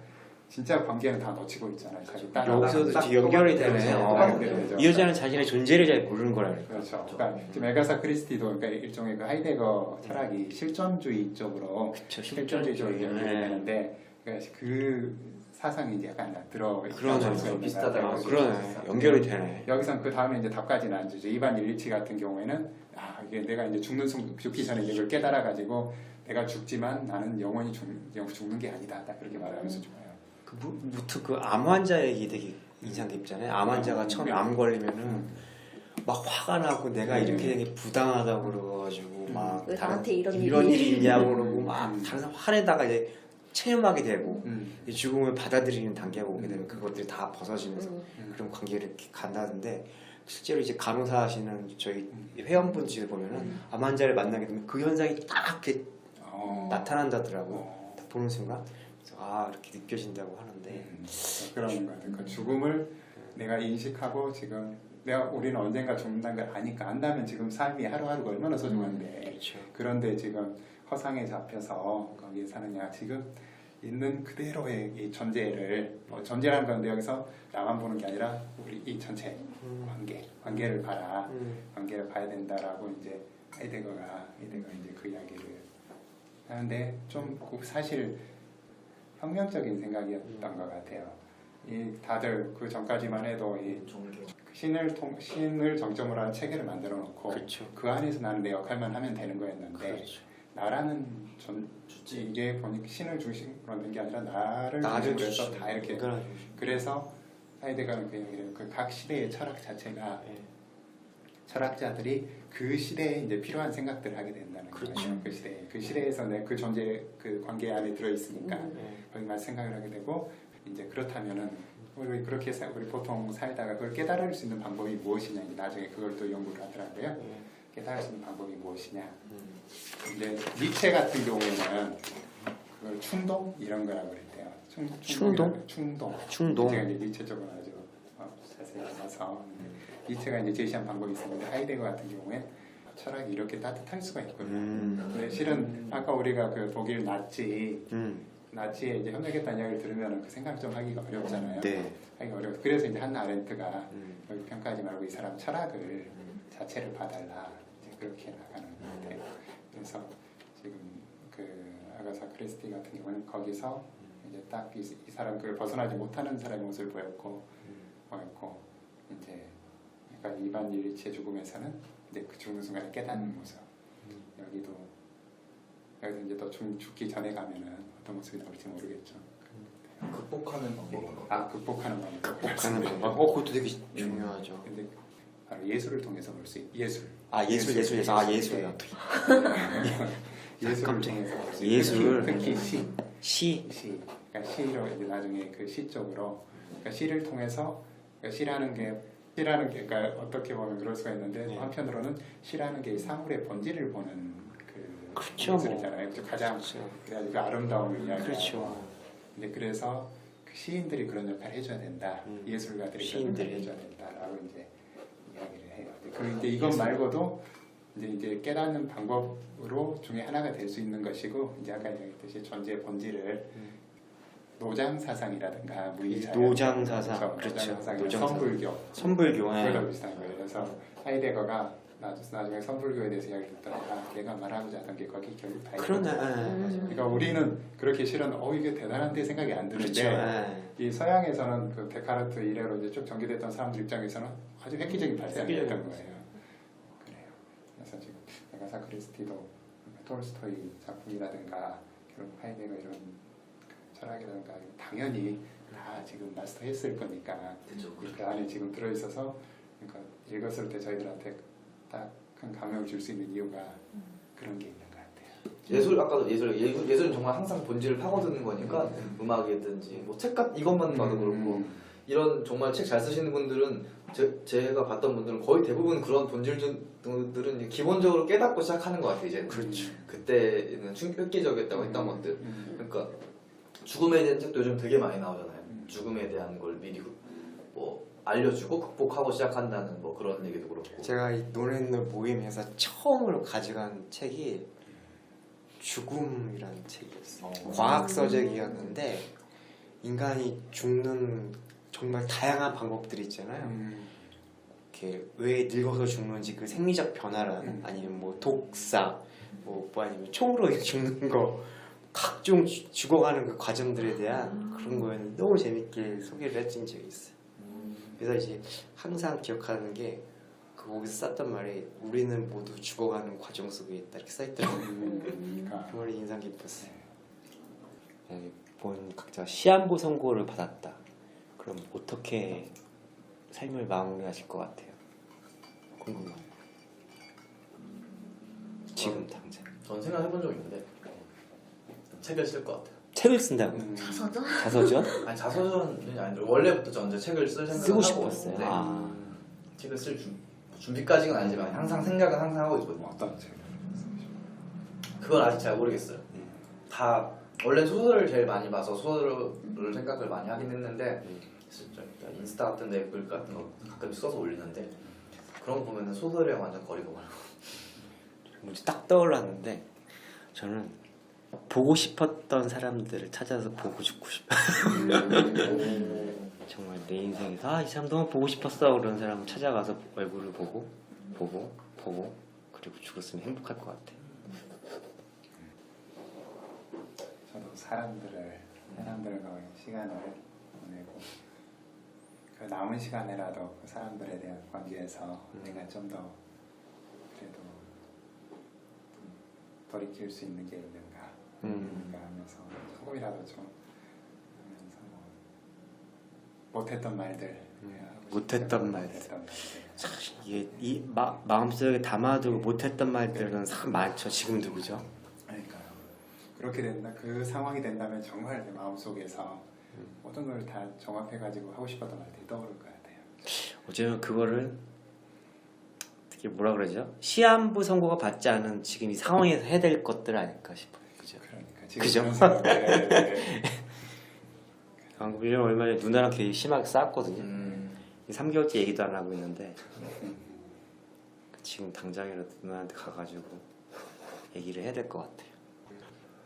관계는 다 놓치고 있잖아요. 자기 여기서도 뒤 연결이 되네요. 이 여자는 자신의 존재를 잘 모르는 거라니까. 그렇죠. 그러니까 지금 에가사 크리스티도 그러니까 일종의 그 하이데거 철학이 실존주의 쪽으로 실존주의 쪽으로 연결되는데 그러니까 그 사상이 이제 약간 들어 그러네. 비슷하다고 그러네. 연결이 되네. 여기선 그 다음에 이제 답까지는 안 주죠. 이반 일리치 같은 경우에는 이게 내가 이제 죽기 전에 이걸 깨달아 가지고 내가 죽지만 나는 영원히 죽는 게 아니다. 딱 그렇게 말하면서 죽어요. 무튼 그 암 환자 얘기 되게 인상 깊잖아요. 암 환자가 처음에 암 걸리면은 막 화가 나고 내가 이렇게 되게 부당하다고 그러가지고 막 왜 나한테 이런 일이 있냐고 그러고 막 다른 사람 화내다가 이제 체념하게 되고 이 죽음을 받아들이는 단계가 오게 되면 그것들이 다 벗어지면서 그런 관계를 이렇게 간다는데 실제로 이제 간호사 하시는 저희 회원분들 보면은 암 환자를 만나게 되면 그 현상이 딱 이렇게 나타난다더라고. 딱 보는 순간 그래서 이렇게 느껴진다고 하는데 그런 거 같아요. 그 죽음을 내가 인식하고 지금 우리는 언젠가 죽는다는 걸 아니까 안다면 지금 삶이 하루하루가 얼마나 소중한데 그렇죠. 그런데 지금 허상에 잡혀서 거기에 사느냐 지금 있는 그대로의 이 존재를 존재라는 건데 여기서 나만 보는 게 아니라 우리 이 전체 관계를 봐라 관계를 봐야 된다라고 이제 하이데거가 이제 그 이야기를 하는데 좀 사실 혁명적인 생각이었던 것 같아요. 다들 그 전까지만 해도 신을 정점으로 한 체계를 만들어 놓고 그렇죠. 그 안에서 나는 내 역할만 하면 되는 거였는데 그렇죠. 나라는 이게 보니까 신을 중심으로 하는 게 아니라 나를 중심으로 해서 다 이렇게 그래서 하이데거는 그 각 시대의 철학 자체가 철학자들이 그 시대에 이제 필요한 생각들을 하게 된다는 거예요. 그 시대에서 내 그 존재 그 관계 안에 들어 있으니까 거기만 생각을 하게 되고 이제 그렇다면은 우리 그렇게 해서 우리 보통 살다가 그걸 깨달을 수 있는 방법이 무엇이냐 나중에 그걸 또 연구를 하더라고요. 깨달을 수 있는 방법이 무엇이냐. 이제 니체 같은 경우에는 그걸 충동 이런 거라고 그랬대요. 충동. 제가 이제 니체 쪽으로 아주 자세히 알아서 니체가 이제 제시한 방법이 있었는데 하이데거 같은 경우에 철학이 이렇게 따뜻할 수가 있거든요. 근데 실은 아까 우리가 그 독일 나치에 이제 협력했다는 이야기를 들으면 그 생각 좀 하기가 어렵잖아요. 네. 하기가 어려워. 그래서 이제 한나 아렌트가 여기 평가하지 말고 이 사람 철학을 자체를 봐달라 이제 그렇게 나가는 것 같아요. 그래서 지금 그 아가사 크리스티 같은 경우는 거기서 이제 딱 이 사람 그 벗어나지 못하는 사람의 모습을 보였고 이제 그러니까 이반 일리치의 죽음에서는 이제 그 죽는 순간에 깨닫는 모습. 여기서 이제 또 죽기 전에 가면은 어떤 모습이 나올지 모르겠죠. 극복하는 방법. 극복하는 방법. 그것도 되게 중요하죠. 근데 바로 예술을 통해서 볼 수 예술. 예술이야. 예술을 통해서 볼 수 예술. 특히 시. 그러니까 시로 이제 나중에 그 시 쪽으로 그러니까 시를 통해서 그러니까 시라는 게 그러니까 어떻게 보면 그럴 수가 있는데 한편으로는 시라는 게 사물의 본질을 보는 그렇죠. 예술이잖아요. 가장 그 아름다움을 이야기하고. 그렇죠. 근데 그래서 그 시인들이 그런 역할을 해줘야 된다. 예술가들이 그런 역할을 해줘야 된다라고 이제 이야기를 해요. 그 이제 이것 말고도 이제 깨닫는 방법으로 중에 하나가 될 수 있는 것이고 이제 아까 이야기했듯이 존재의 본질을 노장 사상이라든가 무의자 노장 사상 그렇죠. 선불교 그거랑 비슷한 거예요. 그래서 하이데거가 나중에 선불교에 대해서 이야기를 듣다가 내가 말하고자 하던 게 거기 결국 다 있거든요. 그러니까 우리는 그렇게 실은 이게 대단한데 생각이 안 드는데 이 서양에서는 그 데카르트 이래로 이제 쭉 전개됐던 사람들 입장에서는 아주 획기적인 발상이었던 거예요. 그래요. 그래서 지금 에가사 크리스티도 톨스토이 작품이라든가 결국 하이데거 이런 철학이라든가 당연히 다 지금 마스터했을 거니까 그 안에 지금 들어있어서 그러니까 읽었을 때 저희들한테 딱 큰 감명을 줄 수 있는 이유가 그런 게 있는 것 같아요. 예술 아까도 예술은 정말 항상 본질을 파고드는 거니까 음악이든지 뭐 책 이것만 봐도 그렇고 이런 정말 책 잘 쓰시는 분들은 제가 봤던 분들은 거의 대부분 그런 본질들은 이제 기본적으로 깨닫고 시작하는 것 같아요. 이제 그렇죠. 그때는 획기적이었다고 했던 것들. 그러니까 죽음에 대한 책도 요즘 되게 많이 나오잖아요. 죽음에 대한 걸 미리 뭐 알려주고 극복하고 시작한다는 뭐 그런 얘기도 그렇고. 제가 이 노래는 모임에서 처음으로 가져간 책이 죽음이라는 책이었어요. 과학 서적이었는데 인간이 죽는 정말 다양한 방법들이 있잖아요. 이렇게 왜 늙어서 죽는지 그 생리적 변화란 아니면 뭐 독사 뭐 아니면 총으로 죽는 거 각종 죽어가는 그 과정들에 대한 그런 거였는데 너무 재밌게 소개를 해준 적이 있어요. 그래서 이제 항상 기억하는 게 거기서 썼던 말이 우리는 모두 죽어가는 과정 속에 있다 이렇게 써있더라고요. 그러니까 그 말이 인상 깊었어요. 본 각자 시한부 선고를 받았다. 그럼 어떻게 삶을 마무리하실 것 같아요? 궁금해요. 지금 당장 전 생각해본 적 있는데 책을 쓸 것 같아요. 책을 쓴다고? 자서전? 자서전? 아니 자서전이 아니라 원래부터 저 언제 책을 쓸 생각을 쓰고 하고 싶었어요. 있는데 아. 책을 쓸 준비까지는 아니지만 항상 생각은 항상 하고 있거든요. 어떤 책을 그건 아직 잘 모르겠어요. 다 원래 소설을 제일 많이 봐서 소설을 생각을 많이 하긴 했는데 진짜 인스타 같은 데 글 같은 거 가끔 써서 올리는데 그런 거 보면은 소설이랑 완전 거리가 멀고. 뭔지 딱 떠올랐는데 저는 보고 싶었던 사람들을 찾아서 보고 죽고 싶어요. 정말 내 인생에서 이 사람 너무 보고 싶었어 그런 사람을 찾아가서 얼굴을 보고 그리고 죽었으면 행복할 것 같아. 저도 사람들과 시간을 보내고 그 남은 시간에라도 그 사람들에 대한 관계에서 내가 좀 더 그래도 돌이킬 수 있는 게 있는가 하면서 조금이라도 좀 하면서 못했던 말들 못했던 말들. 이게 이 마음속에 담아두고 못했던 말들은 참 많죠. 지금도 그죠? 그러니까요. 그렇게 된다. 그 상황이 된다면 정말 내 마음속에서 모든 걸 다 종합해가지고 하고 싶었던 말들이 떠오를 것 같아요. 어쩌면 그거를 어떻게 뭐라 그러죠? 시한부 선고가 받지 않은 지금 이 상황에서 해야 될 것들 아닐까 싶어요. 그죠? 그러니까 지금 그죠? 그런 생각을 방금 얼마 전에 누나랑 되게 심하게 싸웠거든요. 3개월째 얘기도 안 하고 있는데 지금 당장이라도 누나한테 가가지고 얘기를 해야 될 것 같아요.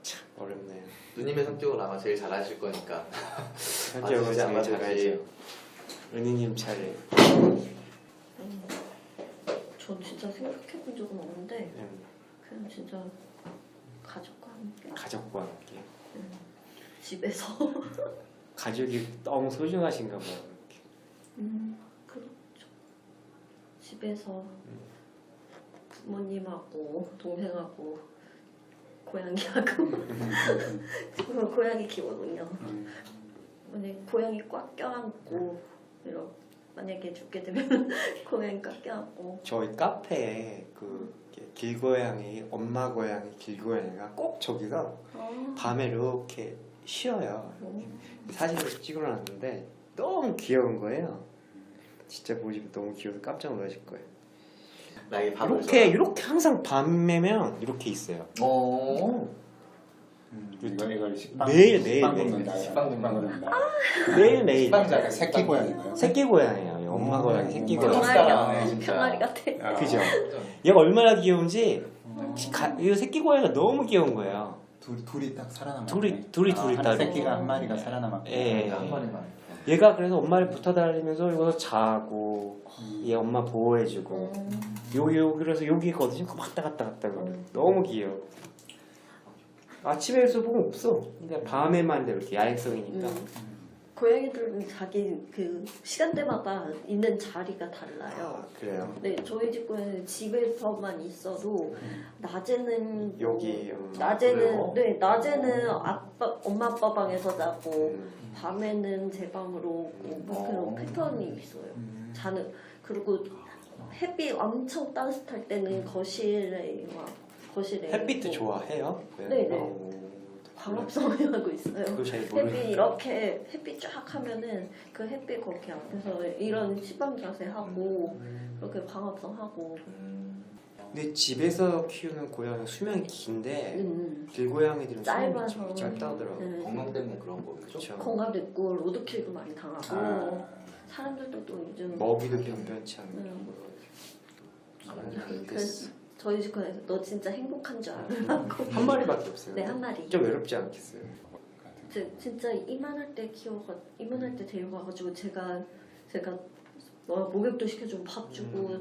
참 어렵네요. 누님의 성격을 아마 제일 잘하실 거니까. 성격을 진짜 제일 안 잘하죠. 은희님 차례. 전 진짜 생각해본 적은 없는데 그냥 진짜 가족과 함께 가족과 함께. 집에서 가족이 너무 소중하신가 봐요. 그렇죠. 집에서 부모님하고 동생하고 고양이하고 지금 고양이 키우거든요. 만약에 고양이 꽉 껴안고 만약에 죽게 되면 고양이 꽉 껴안고 저희 카페에 그 길고양이 엄마 고양이 길고양이가 꼭 저기가 밤에 이렇게 쉬어요. 사진을 찍어놨는데 너무 귀여운 거예요. 진짜 보시면 너무 귀여워서 깜짝 놀라실 거예요. 나에게 밥을 이렇게 항상 밤에면 이렇게 있어요. 이걸 식빵 매일 굽는다. 식빵 굽는다. 매일 식빵자가 새끼 고양인가요? 새끼 고양이에요. 엄마 고양이 새끼 고양이. 병아리 같아. 그죠? 얘가 얼마나 귀여운지 이 새끼 고양이가 너무 귀여운 거예요. 둘이 딱 살아남았네. 둘이 한 따로. 새끼가 한 마리가 살아남았고. 예. 한 마리만. 얘가 그래서 엄마를 붙어 다니면서 여기서 자고 얘 엄마 보호해주고 여기 그래서 여기거든요. 막 왔다 갔다 그래. 너무 귀여워. 아침에서 보면 없어. 그냥 밤에만 이렇게 야행성이니까. 고양이들은 자기 그 시간대마다 있는 자리가 달라요. 그래요. 네, 저희 집 고양이는 집에서만 있어도 낮에는 여기 낮에는 낮에는 엄마 아빠 방에서 자고 음. 밤에는 제 방으로 오고 뭐 그런 패턴이 있어요. 자는 그리고 햇빛 엄청 따뜻할 때는 거실에 햇빛도 있고 좋아해요? 네네. 오, 광합성을 하고 있어요. 그거 잘 햇빛 모르겠어요. 이렇게 햇빛 쫙 하면은 그 햇빛 거기 앞에서 이런 시방 자세 하고 이렇게 광합성 하고 근데 집에서 키우는 고양이 수명이 긴데 길고양이들은 수명이 짧아서 좀 짧다더라고요. 건강 때문에 그런 거겠죠? 그렇죠. 건강도 있고 로드킬도 많이 당하고 사람들도 또 요즘 먹이도 변변치 않고. 그래서 저희 집에서 너 진짜 행복한 줄 알아? 한 마리밖에 없어요. 네, 한 마리. 좀 외롭지 않겠어요? 진짜 이만할 때 이만할 때 데려가가지고 제가 목욕도 시켜주고 밥 주고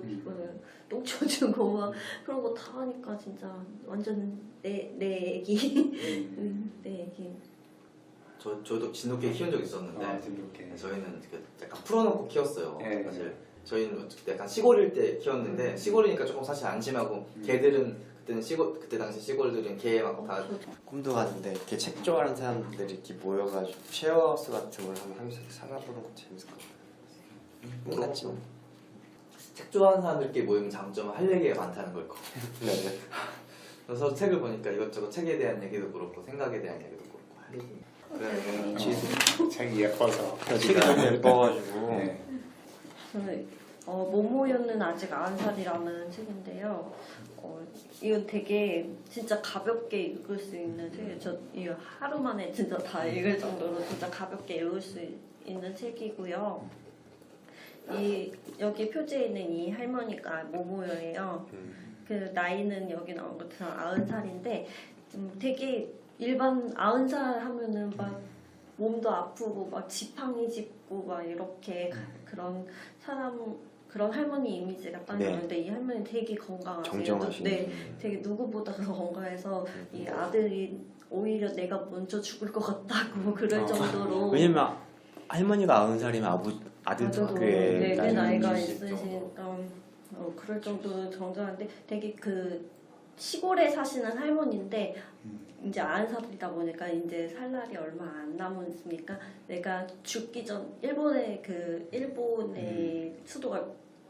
똥 쳐주고 막 그런 거 다 하니까 진짜 완전 내 애기 내 애기. 저도 진돗개 키운 적 있었는데 진돗개. 저희는 그 약간 풀어놓고 키웠어요. 네. 사실 저희는 약간 시골일 때 키웠는데 시골이니까 조금 사실 안심하고 개들은 그때 당시 시골들은 개 막 다 꿈도 가는데 이렇게 책 좋아하는 사람들이 이렇게 모여가지고 쉐어하우스 같은 걸 한번 하면서 살아보는 것도 재밌을 것 같아요. 똑같죠. 책 좋아하는 사람들끼리 모이면 장점은 할 얘기가 많다는 걸 거. 네. 그래서 책을 보니까 이것저것 책에 대한 얘기도 그렇고 생각에 대한 얘기도 그렇고 할 얘기. 그래서 책이 예뻐서 책이 너무 예뻐가지고. 네. 저는 모모연은 아직 90살이라는 책인데요. 이건 되게 진짜 가볍게 읽을 수 있는 책이에요. 저 이거 하루 만에 진짜 다 읽을 정도로 진짜 가볍게 읽을 수 있는 책이고요. 여기 표지에 있는 이 할머니가 모모여예요. 그 나이는 여기 나온 것처럼 90살인데 되게 일반 90살 하면은 막 몸도 아프고 막 지팡이 짚고 막 이렇게 그런 할머니 이미지가 딱 네. 나오는데 이 할머니 되게 건강하세요. 정정하신. 네, 되게 누구보다 더 건강해서 이 아들이 오히려 내가 먼저 죽을 것 같다고 그럴 정도로. 왜냐면 할머니가 90살이면 아들도 꽤 네, 꽤 나이가 있을 정도. 있으시니까 그럴 정도로 정정한데 되게 그 시골에 사시는 할머니인데 이제 90살이다 보니까 이제 살 날이 얼마 안 남았으니까 내가 죽기 전 일본의 수도가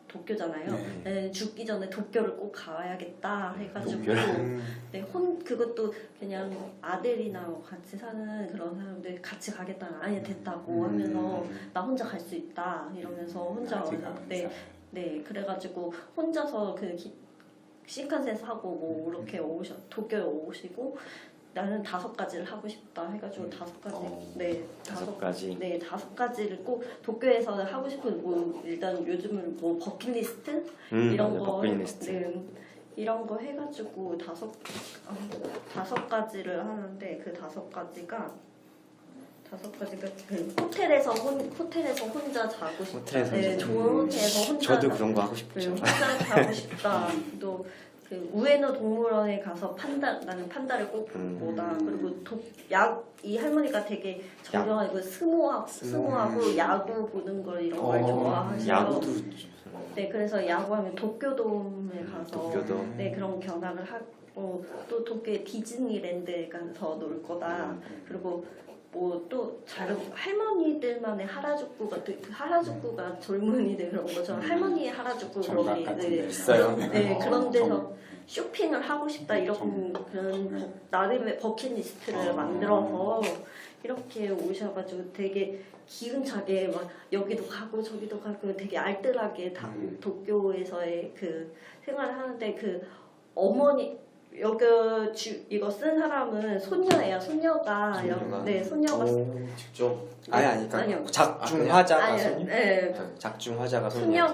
도쿄잖아요. 네, 죽기 전에 도쿄를 꼭 가야겠다 해가지고 네, 그것도 그냥 아들이나 같이 사는 그런 사람들 같이 가겠다 아니 됐다고 하면서 나 혼자 갈 수 있다 이러면서 혼자 네 그래가지고 혼자서 신칸센 하고 뭐 이렇게 도쿄에 오시고 나는 5가지를 하고 싶다 해가지고 5가지 다섯 가지. 네 5가지를 꼭 도쿄에서 하고 싶은 뭐 일단 요즘은 뭐 버킷리스트 이런 거 버킷리스트. 네, 이런 거 해가지고 5가지를 하는데 그 5가지가 그 호텔에서 혼자 자고 싶다. 호텔에서 네, 혼자. 좋은 호텔에서 혼자 저도 그런 거 하고 싶죠. 혼자 자고 싶다. 또 그 우에노 동물원에 가서 나는 판다를 꼭 보다. 그리고 이 할머니가 되게 정정하고 스모하고 야구 보는 걸 이런 걸 좋아하셔서 야구도 네 그래서 야구하면 도쿄돔에 가서 도쿄돔. 네 그런 경험을 하고 또 도쿄의 디즈니랜드에 가서 놀 거다. 그리고 뭐 또 할머니들만의 하라주쿠가 젊은이들 그런 거죠. 할머니의 하라주쿠 정각 같은 데 있어요. 네 그런 데서 쇼핑을 하고 싶다 이런 그런 나름의 버킷리스트를 만들어서 이렇게 오셔가지고 되게 기운차게 막 여기도 가고 저기도 가고 되게 알뜰하게 도쿄에서의 그 생활을 하는데 그 어머니 이거 쓴 사람은 소녀예요. 소녀가 직접 아니요. 작중 화자가 아니, 네. 작중 화자가 소녀.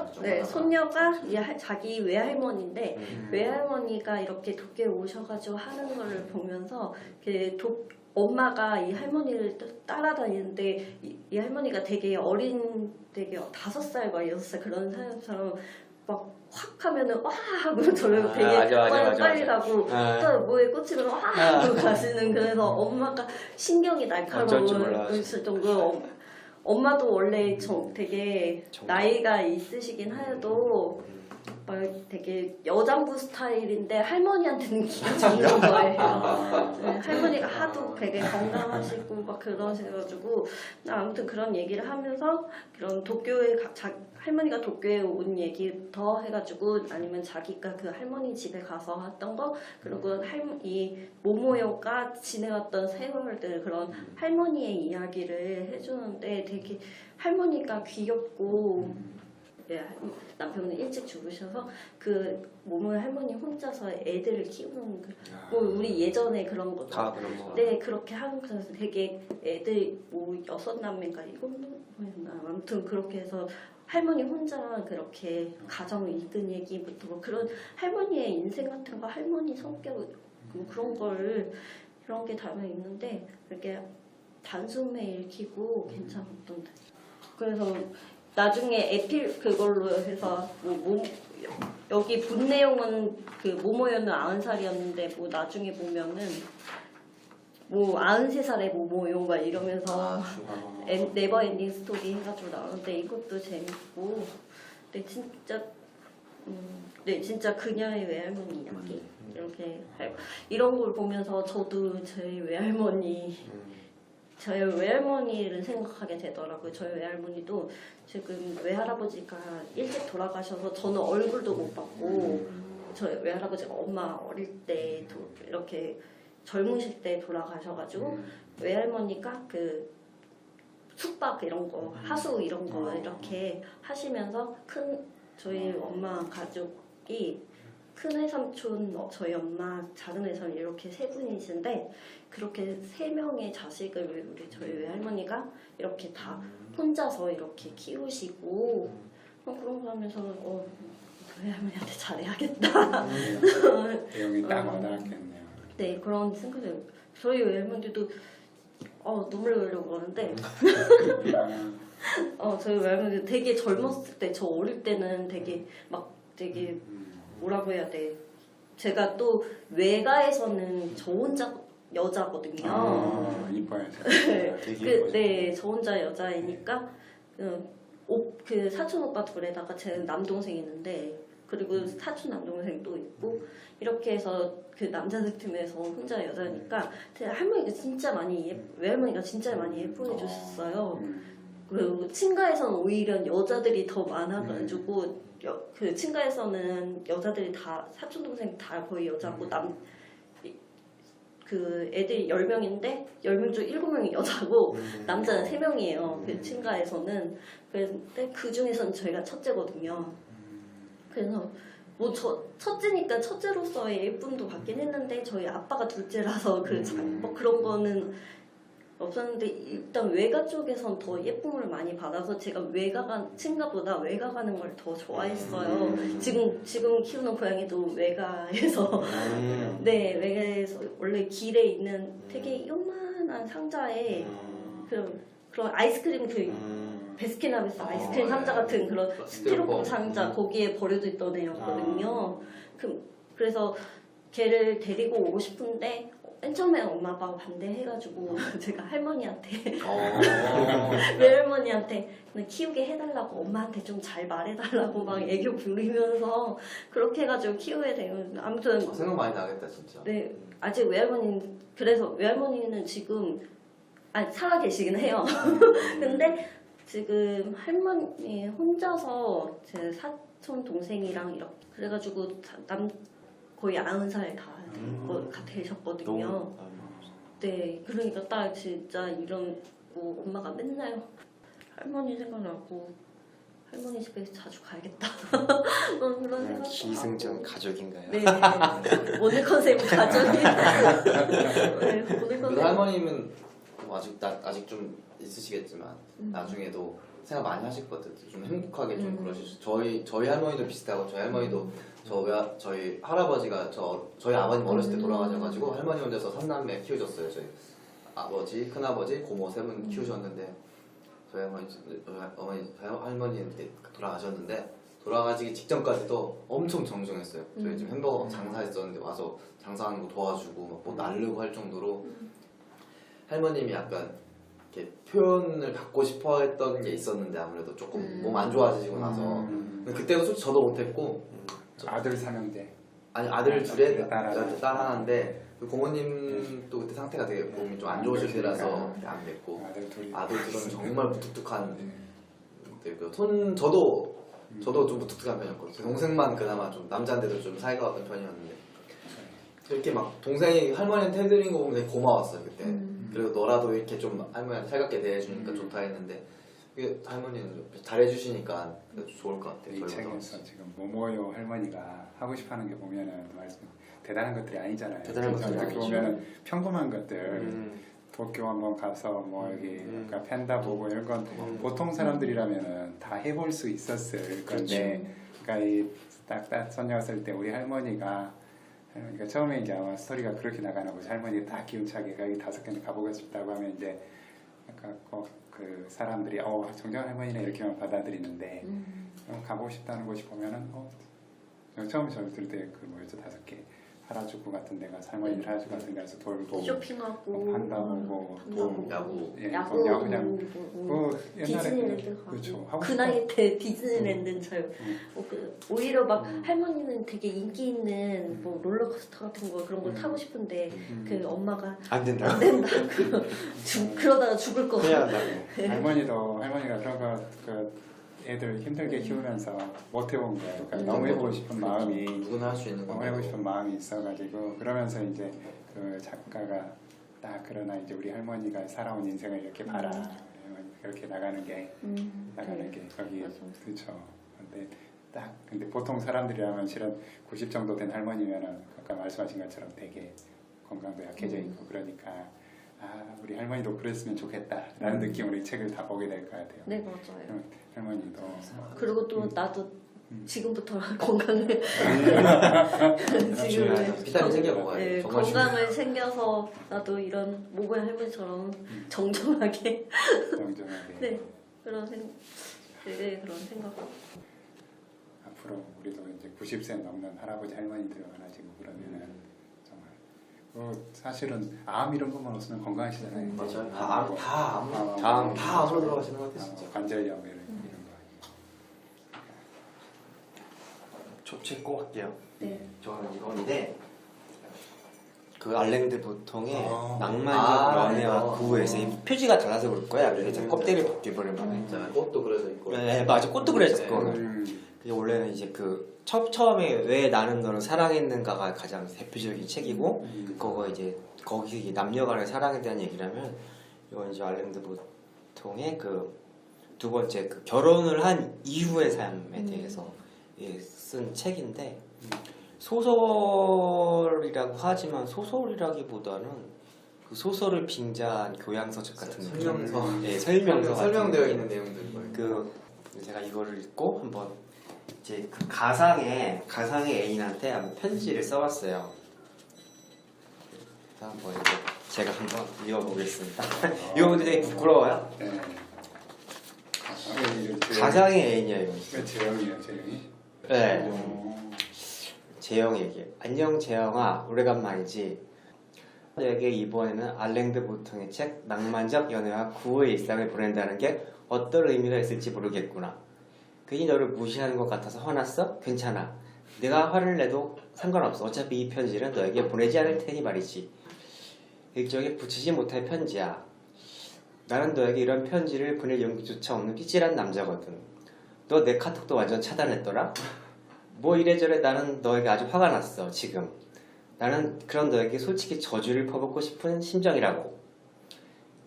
소녀가 자기 외할머니인데 외할머니가 이렇게 도쿄에 오셔가지고 하는 걸 보면서 엄마가 이 할머니를 따라다니는데 이 할머니가 되게 5살 막 6살 그런 사람처럼 막 확 하면은 와 하고 저를 되게 빨리 가고 또 뭐에 꽂히면 와 하고 가시는 그래서 엄마가 신경이 날카로웠을 정도로 엄마도 원래 되게 나이가 있으시긴 해도 막 되게 여장부 스타일인데 할머니한테는 기가 잡는 거예요. 네, 할머니가 하도 되게 건강하시고 막 그러셔가지고 아무튼 그런 얘기를 하면서 그런 도쿄에 할머니가 도쿄에 온 얘기부터 해가지고 아니면 자기가 그 할머니 집에 가서 했던 거 그리고 이 모모요가 지내왔던 세월들 그런 할머니의 이야기를 해주는데 되게 할머니가 귀엽고 네, 남편은 일찍 죽으셔서 그 모모요 할머니 혼자서 애들을 키우는 뭐 우리 예전에 그런 거 다 그런 거. 네 그렇게 하면서 되게 애들 뭐 6남매인가 7뭐였나 아무튼 그렇게 해서 할머니 혼자 그렇게 가정을 이끈 얘기부터 뭐 그런 할머니의 인생 같은 거 할머니 성격 뭐 그런 걸 이런 게 담아 있는데 이렇게 단숨에 읽히고 괜찮았던데 그래서 나중에 에필 그걸로 해서 여기 본 내용은 그 모모요는 90살이었는데 뭐 나중에 보면은 뭐 93살의 모모요 막 이러면서 네버 엔딩 스토리 해가지고 나오는데 이것도 재밌고 근데 진짜 네 진짜 그녀의 외할머니 이야기 이렇게 이런 걸 보면서 저도 제 외할머니 저희 외할머니를 생각하게 되더라고요. 저희 외할머니도 지금 외할아버지가 일찍 돌아가셔서 저는 얼굴도 못 봤고 저희 외할아버지가 엄마 어릴 때 이렇게 젊으실 때 돌아가셔가지고 외할머니가 그 숙박 이런 거 하수 이런 거 이렇게 하시면서 큰 저희 엄마 가족이 큰 외삼촌 저희 엄마 작은 외삼촌 이렇게 세 분이신데 그렇게 3명의 자식을 우리 저희 외할머니가 이렇게 다 혼자서 이렇게 키우시고 그런 거 하면서 외할머니한테 잘해야겠다. 내용이 딱 와닿았겠네요. 네 그런 생각이 저희 외할머니도 눈물 흘려고 하는데 저희 외할머니도 되게 젊었을 때 저 어릴 때는 되게 막 되게 뭐라고 해야 돼 제가 또 외가에서는 저 혼자 여자거든요. 이뻐야죠. 네, 저 혼자 여자이니까 그 사촌 오빠 둘에다가 제 남동생 있는데 그리고 사촌 남동생 또 있고 이렇게 해서 그 남자들 팀에서 혼자 여자니까 제 할머니가 진짜 많이 외할머니가 진짜 많이 예뻐해 주셨어요. 그리고 친가에서는 오히려 여자들이 더 많아가지고 그 친가에서는 여자들이 다 사촌 동생 다 거의 여자고 그 애들이 10명인데 10명 중 7명이 여자고 남자는 3명이에요. 그 친가에서는. 그런데 그 중에서는 저희가 첫째거든요. 그래서 뭐 첫째니까 첫째로서의 예쁨도 받긴 했는데 저희 아빠가 둘째라서 뭐 그런 거는 없었는데 일단 외가 쪽에선 더 예쁨을 많이 받아서 제가 친가보다 외가 가는 걸 더 좋아했어요. 지금 키우는 고양이도 외가에서 네 외가에서 원래 길에 있는 되게 요만한 상자에 그런 아이스크림 베스킨라빈스 아이스크림 상자 같은 그런 스티로폼 상자 거기에 버려져 있던 애였거든요. 그래서 걔를 데리고 오고 싶은데 맨 처음에 엄마 아빠가 반대해가지고 제가 할머니한테 외할머니한테 키우게 해달라고 엄마한테 좀 잘 말해달라고 막 애교 부리면서 그렇게 해가지고 키우게 되면 아무튼 생각 많이 나겠다 진짜. 네 아직 외할머니는 지금 살아 계시긴 해요. 근데 지금 할머니 혼자서 제 사촌 동생이랑 이렇게 그래가지고 거의 90살 다 되셨거든요. 네, 그러니까 딱 진짜 이런 뭐 엄마가 맨날 할머니 생각나고 할머니 집에 자주 가야겠다. 그런 생각. 기승전 가족인가요? 네, 오늘 컨셉은 가족이. 네, 오늘 컨셉. 할머님은 뭐 아직 좀 있으시겠지만 나중에도 생각 많이 하실 것 같아요. 좀 행복하게 좀 그러실 수. 저희 할머니도 비슷하고 저희 할머니도 저희 할아버지가 저희 아버님 어렸을 때 돌아가셔가지고 할머니 혼자서 3남매 키우셨어요. 저희 아버지, 큰아버지, 고모 3분 키우셨는데 저희 할머니는 돌아가셨는데 돌아가시기 직전까지도 엄청 정중했어요. 저희 지금 햄버거 장사했었는데 와서 장사하는 거 도와주고 막 뭐 날르고 할 정도로 할머님이 약간 이렇게 표현을 받고 싶어 했던 게 있었는데 아무래도 조금 몸 안 좋아지시고 나서 그때도 솔직히 저도 못했고 아들 3형제 아니 아들 둘에 딸 하나인데 그 고모님도 그때 상태가 되게 몸이 좀 안 좋으실 때라서 안 됐고 아들 둘은 정말 무뚝뚝한 네, 저도 좀 무뚝뚝한 편이었거든요. 제 동생만 그나마 좀 남자인데도 좀 사이가 왔던 편이었는데 이렇게 막 동생이 할머니한테 해드린 거 보면 되게 고마웠어요 그때. 그리고 너라도 이렇게 좀 할머니한테 살갑게 대해주니까 좋다 했는데 이게 할머니는 좀 잘해주시니까 좋을 것 같아요. 이 저희 책에서 지금 모모요 할머니가 하고 싶어하는 게 보면은 말씀 대단한 것들이 아니잖아요. 대단한 것들이 어떻게 아니죠. 보면은 평범한 것들. 도쿄 한번 가서 뭐 여기 그러니까 펜다 보고 이런 건 보통 사람들이라면은 다 해볼 수 있었을 건데, 그러니까 이 딱 선녀였을 때 우리 할머니가 그러니까 처음에 이제 아마 스토리가 그렇게 나가는 거죠. 할머니 딱 기운차게 여기 5개는 가보고 싶다고 하면 이제 약간 그 사람들이 정정 할머니네 이렇게만 받아들이는데 가보고 싶다는 곳이 보면은 처음에 저 들을 때 그 뭐였죠 5개. 하라주쿠 같은 데 가서 할머니 하라주쿠 같은 데 가서 돌고 쇼핑하고 판다 보고 야구. 예, 야구 야구장 그 옛날에 디즈니랜드 가고 그렇죠. 하고 그 싶다. 나이 때 디즈니랜드는 잘 오히려 막 할머니는 되게 인기 있는 뭐 롤러코스터 같은 거 그런 거 타고 싶은데 그 엄마가 안 된다. 안 된다 그러다가 죽을 거 해야 한다고. 할머니가 그런 거 애들 힘들게 키우면서 못 해본 거예요. 그러니까 너무 해보고 싶은 마음이 누구나 할 수 있는 너무 건데. 해보고 싶은 마음이 있어가지고 그러면서 이제 그 작가가 딱 그러나 이제 우리 할머니가 살아온 인생을 이렇게 봐라 이렇게 나가는 게 거기 맞아. 그렇죠. 근데 보통 사람들이라면 실은 90 정도 된 할머니면은 아까 말씀하신 것처럼 되게 건강도 약해져 있고 그러니까 우리 할머니도 그랬으면 좋겠다라는 느낌으로 이 책을 다 보게 될 것 같아요. 네 맞아요. 할머니도 그리고 또 나도 지금부터 건강을 중요하죠. 비타민 챙겨 먹어야 네, 돼요. 정말 건강을 챙겨서 나도 이런 모고의 할머니처럼 정정하게 정정하게 네 그런 생각. 앞으로 우리도 이제 90세 넘는 할아버지 할머니들 많아지고 그러면은 정말 사실은 암 이런 것만 없으면 건강하시잖아요. 맞아요. 다 암으로 들어가시는 것 같아요. 진짜. 관절염 이런 거. 저책 꼭 할게요. 네. 저는 이건데 그 알랭드 보통의 아. 낭만적 연애와 이거. 구애에서 이 표지가 달라서 그럴 거야. 그래서 껍데기를 벗겨버리면. 진짜 꽃도 그려져 있고. 네 맞아. 꽃도 그려져 네. 있고. 그게 원래는 이제 그 처음에 왜 나는 너를 사랑했는가가 가장 대표적인 책이고 그거 이제 거기 남녀간의 사랑에 대한 얘기라면 이건 이제 알랭드 보통의 그 두 번째 그 결혼을 한 이후의 삶에 대해서 쓴 책인데 소설이라고 하지만 소설이라기보다는 그 소설을 빙자한 교양서적 같은 느낌. 설명서. 네, 설명서 설명되어 같은 있는 내용들 거예요. 그 제가 이거를 읽고 한번 이제 그 가상의 애인한테 한번 편지를 써왔어요. 한번 이제 제가 한번 읽어보겠습니다. 이거 근데 되게 부끄러워요. 네. 가상의 애인이야 이거. 왜 재영이에요, 재영이? 네. 재영 얘기. 안녕 재영아, 오래간만이지. 너에게 이번에는 알랭드 보통의 책 낭만적 연애와 구호의 일상을 보낸다는 게 어떤 의미가 있을지 모르겠구나. 괜히 너를 무시하는 것 같아서 화났어? 괜찮아. 내가 화를 내도 상관없어. 어차피 이 편지는 너에게 보내지 않을 테니 말이지. 일종의 붙이지 못할 편지야. 나는 너에게 이런 편지를 보낼 용기조차 없는 삐질한 남자거든. 너 내 카톡도 완전 차단했더라? 뭐 이래저래 나는 너에게 아주 화가 났어 지금. 나는 그런 너에게 솔직히 저주를 퍼붓고 싶은 심정이라고.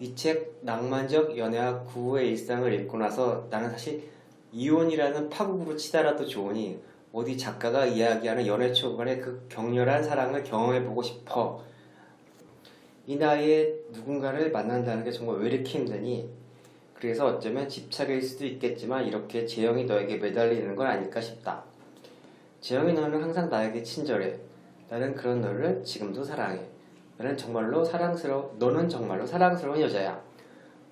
이 책 낭만적 연애와 구호의 일상을 읽고 나서 나는 사실 이혼이라는 파국으로 치달아도 좋으니 어디 작가가 이야기하는 연애 초반의 그 격렬한 사랑을 경험해보고 싶어. 이 나이에 누군가를 만난다는 게 정말 왜 이렇게 힘드니? 그래서 어쩌면 집착일 수도 있겠지만 이렇게 재영이 너에게 매달리는 건 아닐까 싶다. 재영이 너는 항상 나에게 친절해. 나는 그런 너를 지금도 사랑해. 너는 정말로 사랑스러운 여자야.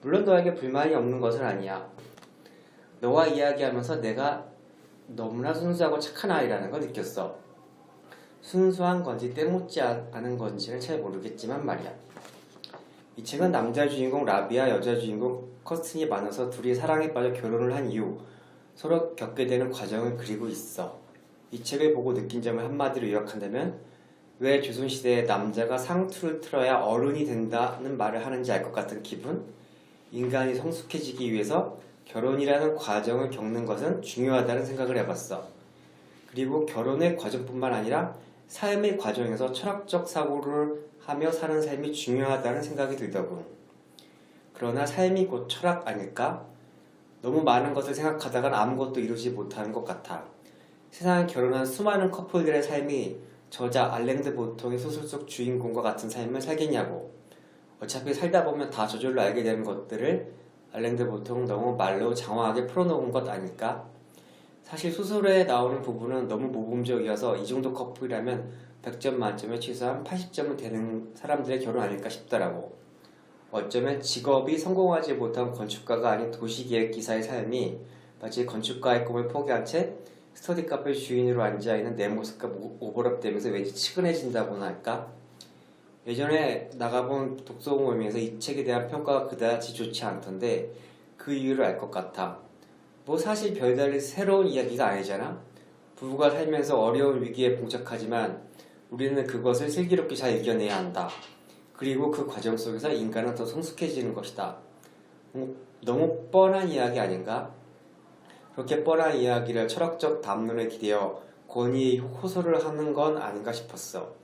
물론 너에게 불만이 없는 것은 아니야. 너와 이야기하면서 내가 너무나 순수하고 착한 아이라는 걸 느꼈어. 순수한 건지 때묻지 않은 건지는 잘 모르겠지만 말이야. 이 책은 남자 주인공 라비와 여자 주인공 커스틴이 많아서 둘이 사랑에 빠져 결혼을 한 이후 서로 겪게 되는 과정을 그리고 있어. 이 책을 보고 느낀 점을 한마디로 요약한다면 왜 조선시대에 남자가 상투를 틀어야 어른이 된다는 말을 하는지 알 것 같은 기분? 인간이 성숙해지기 위해서 결혼이라는 과정을 겪는 것은 중요하다는 생각을 해봤어. 그리고 결혼의 과정뿐만 아니라 삶의 과정에서 철학적 사고를 하며 사는 삶이 중요하다는 생각이 들더군. 그러나 삶이 곧 철학 아닐까? 너무 많은 것을 생각하다간 아무것도 이루지 못하는 것 같아. 세상에 결혼한 수많은 커플들의 삶이 저자 알랭드 보통의 소설 속 주인공과 같은 삶을 살겠냐고. 어차피 살다 보면 다 저절로 알게 되는 것들을 알랭드 보통은 너무 말로 장황하게 풀어놓은 것 아닐까? 사실 소설에 나오는 부분은 너무 모범적이어서 이 정도 커플이라면 100점 만점에 최소한 80점은 되는 사람들의 결혼 아닐까 싶더라고. 어쩌면 직업이 성공하지 못한 건축가가 아닌 도시계획기사의 삶이 마치 건축가의 꿈을 포기한 채 스터디 카페 주인으로 앉아있는 내 모습과 오버랩되면서 왠지 측은해진다고나 할까? 예전에 나가본 독서 모임에서 이 책에 대한 평가가 그다지 좋지 않던데 그 이유를 알 것 같아. 뭐 사실 별다른 새로운 이야기가 아니잖아. 부부가 살면서 어려운 위기에 봉착하지만 우리는 그것을 슬기롭게 잘 이겨내야 한다. 그리고 그 과정 속에서 인간은 더 성숙해지는 것이다. 너무 뻔한 이야기 아닌가? 그렇게 뻔한 이야기를 철학적 담론에 기대어 권위의 호소를 하는 건 아닌가 싶었어.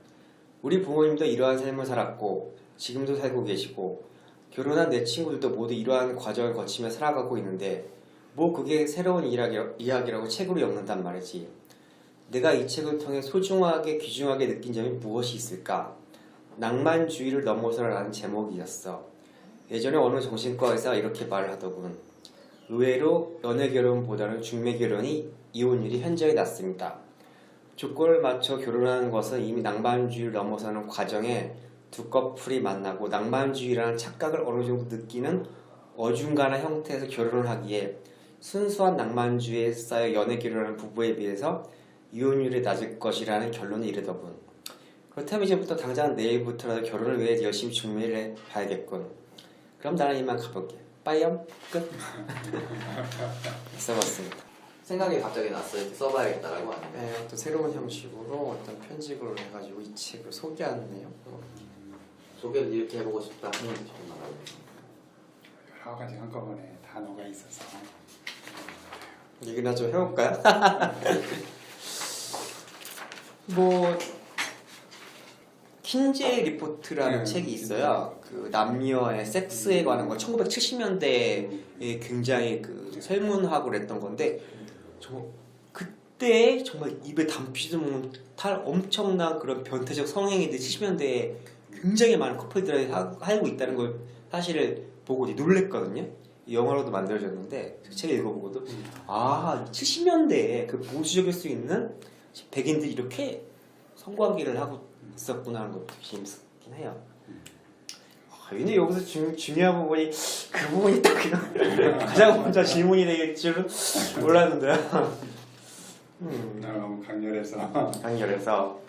우리 부모님도 이러한 삶을 살았고 지금도 살고 계시고 결혼한 내 친구들도 모두 이러한 과정을 거치며 살아가고 있는데 뭐 그게 새로운 이야기라고 책으로 엮는단 말이지. 내가 이 책을 통해 소중하게 귀중하게 느낀 점이 무엇이 있을까? 낭만주의를 넘어서라는 제목이었어. 예전에 어느 정신과 의사가 이렇게 말을 하더군. 의외로 연애결혼보다는 중매결혼이 이혼율이 현저히 낮습니다. 조건을 맞춰 결혼하는 것은 이미 낭만주의를 넘어서는 과정에 두 커플이 만나고 낭만주의라는 착각을 어느 정도 느끼는 어중간한 형태에서 결혼을 하기에 순수한 낭만주의에 쌓여 연애결혼하는 부부에 비해서 이혼율이 낮을 것이라는 결론에 이르더군. 그렇다면 이제부터 당장 내일부터라도 결혼을 위해 열심히 준비를 해봐야겠군. 그럼 나는 이만 가볼게. 빠이염 끝. 써봤습니다. 생각이 갑자기 났어요. 써봐야겠다라고 하는데. 네, 또 새로운 형식으로 어떤 편집을 해가지고 이 책을 소개하네요. 소개를 이렇게 해보고 싶다. 여러 가지 한꺼번에 단어가 있어서 얘기나 좀 해볼까요? 뭐 킨제 리포트라는 책이 있어요. 그 남녀의 섹스에 관한 거 1970년대에 굉장히 그 설문하고 그랬던 건데 정말 그때 정말 입에 담히지도 못할 엄청난 그런 변태적 성행위들이 70년대에 굉장히 많은 커플들이 하고 있다는 걸 사실을 보고 놀랬거든요. 영화로도 만들어졌는데 그 책을 읽어보고도 70년대에 그 보수적일 수 있는 백인들이 이렇게 성관계를 하고 있었구나 하는 것도 재밌었긴 해요. 근데 여기서 중요한 부분이 그 부분이 딱 가장 먼저 질문이 될 줄은 몰랐는데요. 너무 강렬해서 강렬해서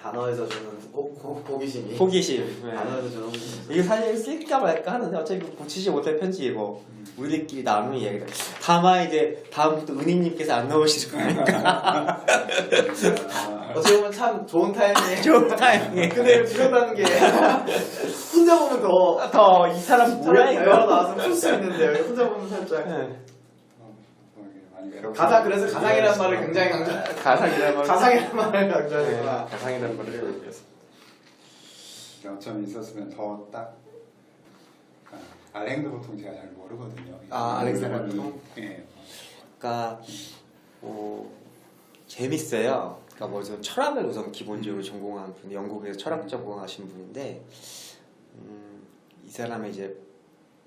단어에서 주는 호기심이. 호기심. 네. 단어에서 주는 호기심. 이게 사실 쓸까 말까 하는데 어차피 고치지 못할 편지이고 우리들끼리 나누는 이야기다. 다만 이제 다음부터 은희님께서 안 나오시지 않을까. 어떻게 보면 참 좋은 타이밍에. 좋은 타이밍에. 근데 이걸 줄였다는 게 혼자 보면 더 이 사람 뭐야 대화 이거. 나와서 풀 수 있는데요. 혼자 보면 살짝. 네. 그래서 가상이라는 말을 굉장히 강조. 가상이라는 말을 강조하니까. 가상이라는 말을 얘기했어. 어쩌면 있었으면 더 딱 알랭드 보통 제가 잘 모르거든요. 알랭드 사람이, 보통? 예. 그러니까 재밌어요. 그러니까 뭐 저 철학을 우선 기본적으로 전공한 분, 영국에서 철학 전공하신 분인데 이 사람의 이제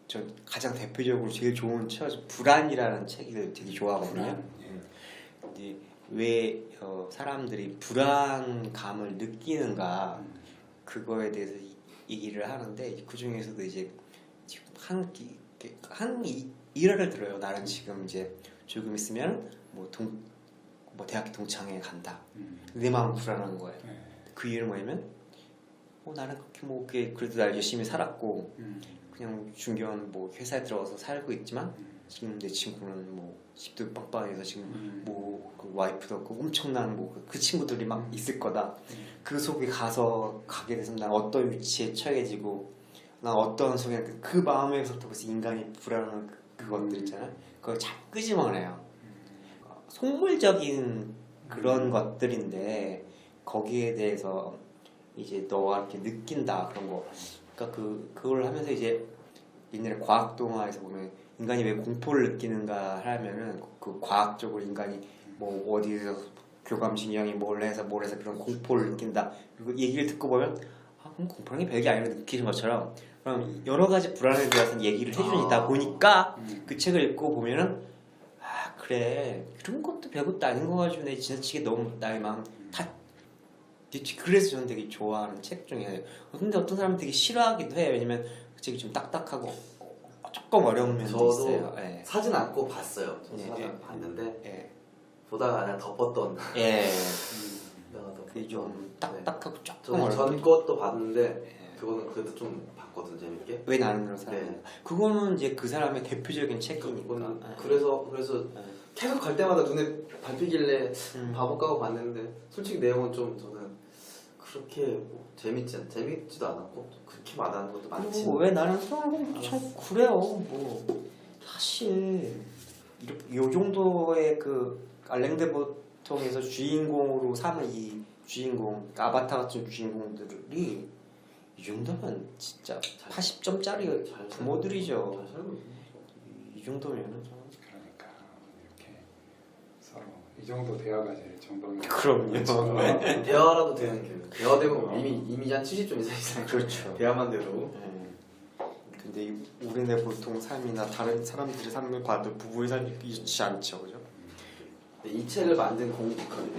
저 가장 대표적으로 제일 좋은 책 불안이라는 책을 되게 좋아하거든요. 근데 왜 사람들이 불안감을 느끼는가 그거에 대해서 얘기를 하는데 그 중에서도 이제 지금 한 일화를 들어요. 나는 지금 이제 조금 있으면 뭐 대학교 동창회 간다. 내 마음 불안한 거예요. 그 이유는 뭐냐면 나는 그렇게 그래도 날 열심히 살았고 그냥 중견 뭐 회사에 들어가서 살고 있지만 지금 내 친구는 뭐 집도 빵빵해서 지금 뭐그 와이프도 없고 엄청난 뭐 그 친구들이 막 있을 거다. 그 속에 가게 돼서 난 어떤 위치에 처해지고 난 어떤 속에 그 마음에서부터 벌써 인간이 불안한 그것들 있잖아요. 그걸 잘 끄집어내요. 속물적인 그런 것들인데 거기에 대해서 이제 너가 이렇게 느낀다 그런 거. 그러니까 그걸 하면서 이제 옛날에 과학 동화에서 보면 인간이 왜 공포를 느끼는가 하면은 그 과학적으로 인간이 뭐 어디에서 교감신경이 뭘 해서 그런 공포를 느낀다. 그리고 얘기를 듣고 보면 그럼 공포라는 게 별게 아니라 느끼는 것처럼 그럼 여러 가지 불안에 대해서 얘기를 해주니다 보니까 그 책을 읽고 보면은 그래 이런 것도 별것도 아닌 거 가지고 내 지나치게 너무 나의 마음 다 그래서 저는 되게 좋아하는 책 중에 하나예요. 근데 어떤 사람은 되게 싫어하기도 해요. 왜냐면 그 책이 좀 딱딱하고 조금 어려운 면도 저도 있어요. 예. 사진 않고 봤어요. 저도 예, 사진 예, 봤는데 예. 보다가 그냥 덮었던. 예. 내가 덮었던. 그게 좀 딱딱하고 조금 저는 어렵게. 전 것도 봤는데 예. 그거는 그래도 좀 봤거든 재밌게. 왜 나는 그런 사람? 네. 그거는 이제 그 사람의 대표적인 책이니까. 그거는 예. 그래서 예. 계속 갈 때마다 눈에 밟히길래 바보 까고 봤는데 솔직히 내용은 좀 저는 그렇게 뭐 재밌지도 않았고 그렇게 말하는 것도 많지. 그리고 왜 나는 사람은 참 그래요. 뭐 사실 요 정도의 그 알랭드 보통에서 주인공으로 삼은 이 주인공 아바타 같은 주인공들이 이 정도면 진짜 80점짜리 잘 부모들이죠. 잘 살고 있네. 이 정도면은 그러니까 이렇게 서로 이 정도 대화가 제일 정도면 그럼요. 대화라도 되는 교육. 대화되면 이미 한 70점 이상이잖아요. 그렇죠. 대화만 돼도. 근데 우리네 보통 삶이나 다른 사람들의 삶을 봐도 부부의 삶이 이렇지 않죠, 그죠? 이 책을 만든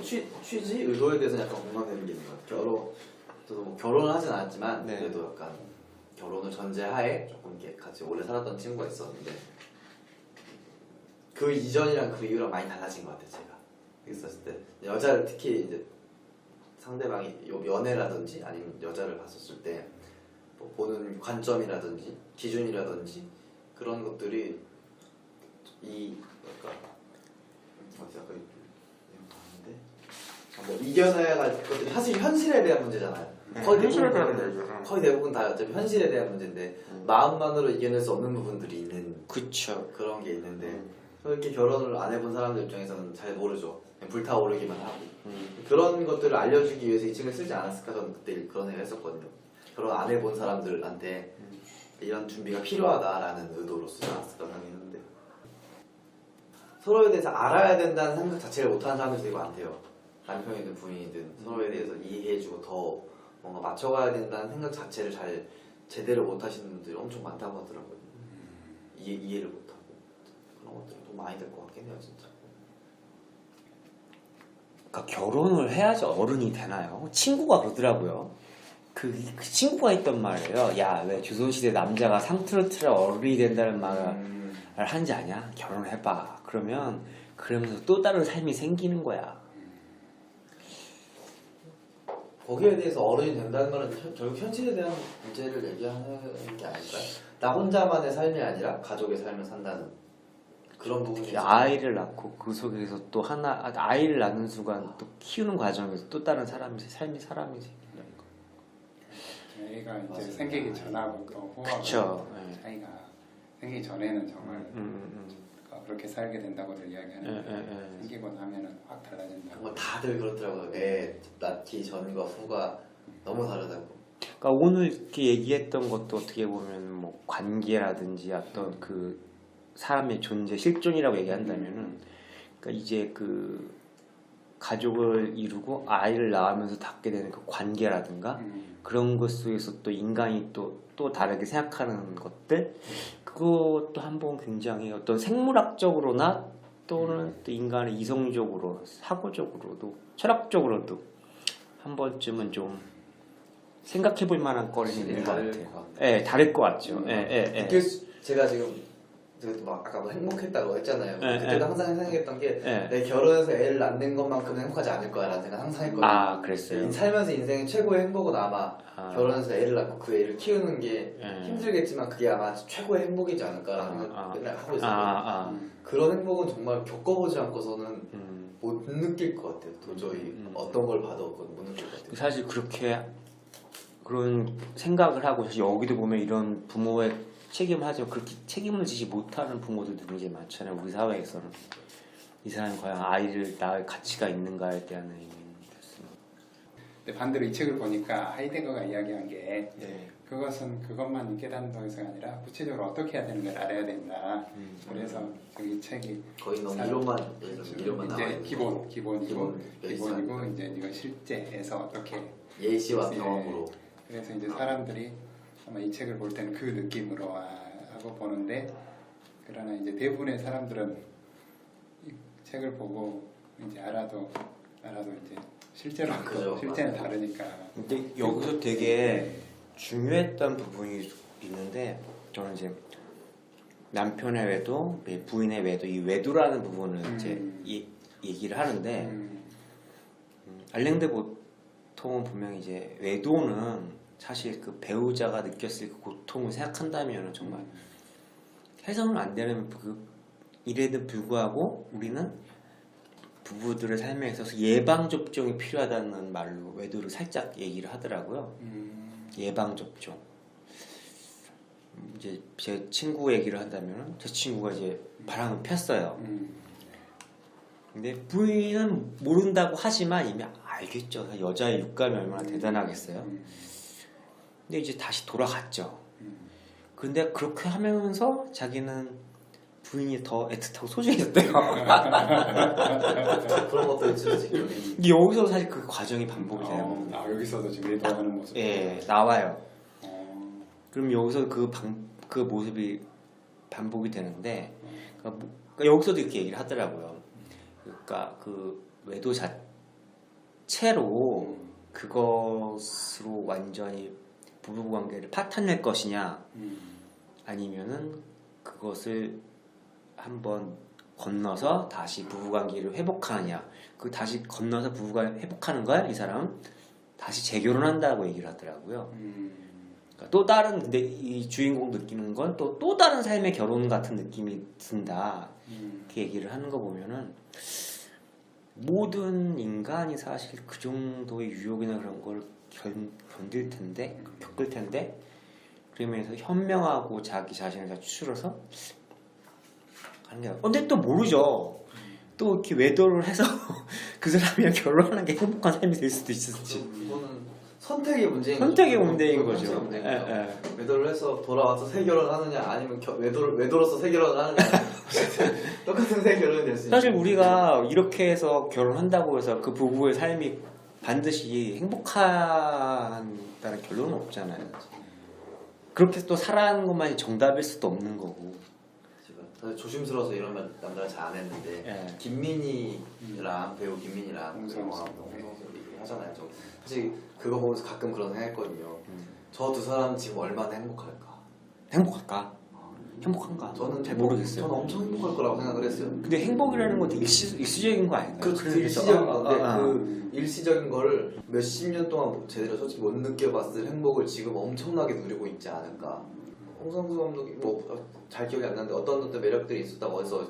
취지 의도에 대해서 약간 공감되는 게 있는 것 같아요. 저도 뭐 결혼을 하진 않았지만 네. 그래도 약간 결혼을 전제하에 조금 이렇게 같이 오래 살았던 친구가 있었는데 그 이전이랑 그 이후랑 많이 달라진 것 같아요. 제가 있었을 때 여자를 특히 이제 상대방이 연애라든지 아니면 여자를 봤었을 때 뭐 보는 관점이라든지 기준이라든지 그런 것들이 이 약간 어디 아까 봤는데 뭐 이겨내야 할 것들이 사실 현실에 대한 문제잖아요. 거의 대부분 다 어차피 현실에 대한 문제인데 마음만으로 이겨낼 수 없는 부분들이 있는 그쵸. 그런 게 있는데 이렇게 결혼을 안 해본 사람들 입장에서는 잘 모르죠. 그냥 불타오르기만 하고 그런 것들을 알려주기 위해서 이 책을 쓰지 않았을까 저는 그때 그런 생각을 했었거든요. 결혼 안 해본 사람들한테 이런 준비가 필요하다라는 의도로 쓰지 않았을까 생각했는데 서로에 대해서 알아야 된다는 생각 자체를 못하는 사람들이 되게 많대요. 남편이든 부인이든 서로에 대해서 이해해주고 더 뭔가 맞춰가야 된다는 생각 자체를 잘 제대로 못하시는 분들이 엄청 많다고 하더라고요. 이해를 못하고 그런 것들이 좀 많이 될 것 같긴 해요 진짜. 그러니까 결혼을 해야지 어른이 되나요? 친구가 그러더라고요. 그 친구가 있던 말이에요. 야, 왜 조선시대 남자가 상트로트라 어른이 된다는 말을 하는지 아냐? 결혼해봐. 그러면서 또 다른 삶이 생기는 거야. 거기에 대해서 어른이 된다는 말은 결국 현실에 대한 문제를 얘기하는 게 아닐까요? 나 혼자만의 삶이 아니라 가족의 삶을 산다는 그런 부분이 아이를 낳고 그 속에서 또 아이를 낳는 순간 또 키우는 과정에서 또 다른 삶이 생긴다는 거. 애가 이제 맞아요. 생기기 전하고 또 후하고 그쵸. 차이가 생기기 전에는 정말 그렇게 살게 된다고들 이야기하는데 생기고 나면은 확 달라진다. 정말 다들 그렇더라고요. 애 낳기 전과 후가 너무 다르다고. 그러니까 오늘 이렇게 얘기했던 것도 어떻게 보면 뭐 관계라든지 어떤 그 사람의 존재 실존이라고 얘기한다면은 그러니까 이제 그 가족을 이루고 아이를 낳으면서 닿게 되는 그 관계라든가 그런 것 속에서 또 인간이 또 다르게 생각하는 것들 그것도 한번 굉장히 어떤 생물학적으로나 또는 또 인간의 이성적으로 사고적으로도 철학적으로도 한 번쯤은 좀 생각해 볼 만한 거리는 있는 것 같아요. 예, 다를 것 같죠. 제가 지금 막 아까 뭐 행복했다고 했잖아요. 그때도 항상 생각했던 게 내 결혼해서 애를 낳는 것만큼은 행복하지 않을 거야라는 생각 항상 했거든요. 아, 그랬어요. 살면서 인생의 최고의 행복은 아마 결혼해서 애를 낳고 그 애를 키우는 게 힘들겠지만 그게 아마 최고의 행복이지 않을까라는 생각 맨날 하고 있어요. 그런 행복은 정말 겪어보지 않고서는 못 느낄 것 같아요. 도저히 어떤 걸 봐도 못 느낄 것 같아요. 사실 그렇게 그런 생각을 하고 여기도 보면 이런 부모의 책임하죠. 그렇게 책임을 지지 못하는 부모들도 굉장히 많잖아요. 우리 사회에서는 이 사람이 과연 아이를 낳을 가치가 있는가에 대한 의미는 됐습니다. 근데 반대로 이 책을 보니까 하이데거가 이야기한 게 네. 그것은 그것만 깨닫는 것이 아니라 구체적으로 어떻게 해야 되는 걸 알아야 된다. 그래서 이 책이 거의 너무 사람- 이론만 이제 나와 있는 기본이고 베이스가 이제 이거 실제에서 어떻게 예시와 예. 경험으로 그래서 이제 사람들이 아마 이 책을 볼 때는 그 느낌으로 하고 보는데 그러나 이제 대부분의 사람들은 이 책을 보고 이제 알아도 이제 실제로 그죠. 실제는 다르니까. 근데 여기서 되게 중요했던 부분이 있는데 저는 이제 남편의 외도, 부인의 외도, 이 외도라는 부분을 이제 얘기를 하는데 알랭드 보통은 분명히 이제 외도는 사실 그 배우자가 느꼈을 그 고통을 생각한다면 정말 해서는 안 되는 일에도 불구하고 우리는 부부들의 삶에 있어서 예방 접종이 필요하다는 말로 외도를 살짝 얘기를 하더라고요. 예방 접종. 이제 제 친구 얘기를 한다면 제 친구가 이제 바람을 폈어요. 근데 부인은 모른다고 하지만 이미 알겠죠. 여자의 육감이 얼마나 대단하겠어요. 근데 이제 다시 돌아갔죠. 근데 그렇게 하면서 자기는 부인이 더 애틋하고 소중해졌대요. 그런 것도 있지. 근데 여기서 사실 그 과정이 반복이 돼요. 여기서도 지금 외도하는 모습. 예, 나와요. 그럼 여기서 그 모습이 반복이 되는데, 그러니까 여기서도 이렇게 얘기를 하더라고요. 그러니까 그 외도 자체로 그것으로 완전히 부부 관계를 파탄낼 것이냐, 아니면은 그것을 한번 건너서 다시 부부 관계를 회복하느냐, 그 다시 건너서 부부가 회복하는 걸 이 사람은 다시 재결혼한다고 얘기를 하더라고요. 그러니까 또 다른, 근데 이 주인공 느끼는 건 또 다른 삶의 결혼 같은 느낌이 든다. 이렇게 얘기를 하는 거 보면은 모든 인간이 사실 그 정도의 유혹이나 그런 걸 견딜 텐데, 겪을 텐데, 그러면서 현명하고 자기 자신을 다 추스러서 하는 게. 근데 또 모르죠. 또 이렇게 외도를 해서 그 사람이랑 결혼하는 게 행복한 삶이 될 수도 있을지. 이거는 선택의 문제인 선택의 거죠. 문제인 거죠. 선택의 예, 문제인 예. 거죠. 외도를 해서 돌아와서 새 결혼하느냐 아니면 외도로서 새 결혼을 하느냐 어쨌든 똑같은 새 결혼이 될 수 있는. 사실 우리가 이렇게 해서 결혼한다고 해서 그 부부의 삶이 반드시 행복한다는 결론은 없잖아요. 그렇게 또 살아가는 것만이 정답일 수도 없는 거고. 사실 조심스러워서 이런 말 남자가 잘 안 했는데 예. 김민희랑 배우 김민희랑 홍성수 하잖아요. 저 사실 그거 보면서 가끔 그런 생각했거든요. 저 두 사람 지금 얼마나 행복할까? 행복할까? 행복한가? 저는 잘 모르겠어요. 저는 엄청 행복할 거라고 생각을 했어요. 근데 행복이라는 건 되게 일시적인 거 아닌가요? 그렇죠. 일시적인 건데 그 일시적인 거를 몇십 년 동안 제대로 솔직히 못 느껴봤을 행복을 지금 엄청나게 누리고 있지 않을까. 홍성수 감독이 뭐 잘 기억이 안 나는데 어떤 매력들이 있었다고 어디서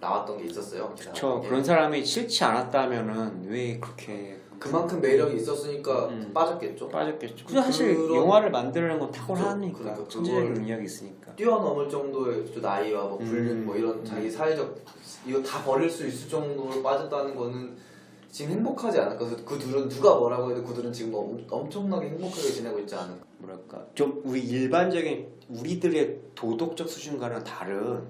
나왔던 게 있었어요. 그렇죠. 그런 사람이 싫지 않았다면은 왜 그렇게 그만큼 매력이 있었으니까 빠졌겠죠. 빠졌겠죠. 근데 사실 영화를 만드는 건 탁월하니까 그러니까 천재적인 그걸 능력이 있으니까. 뛰어넘을 정도의 나이와 뭐 불륜 뭐 이런 자기 사회적 이거 다 버릴 수 있을 정도로 빠졌다는 거는 지금 행복하지 않을까. 그래서 그 둘은 누가 뭐라고 해도 그들은 지금 엄청나게 행복하게 지내고 있지 않을까. 뭐랄까 좀 우리 일반적인 우리들의 도덕적 수준과는 다른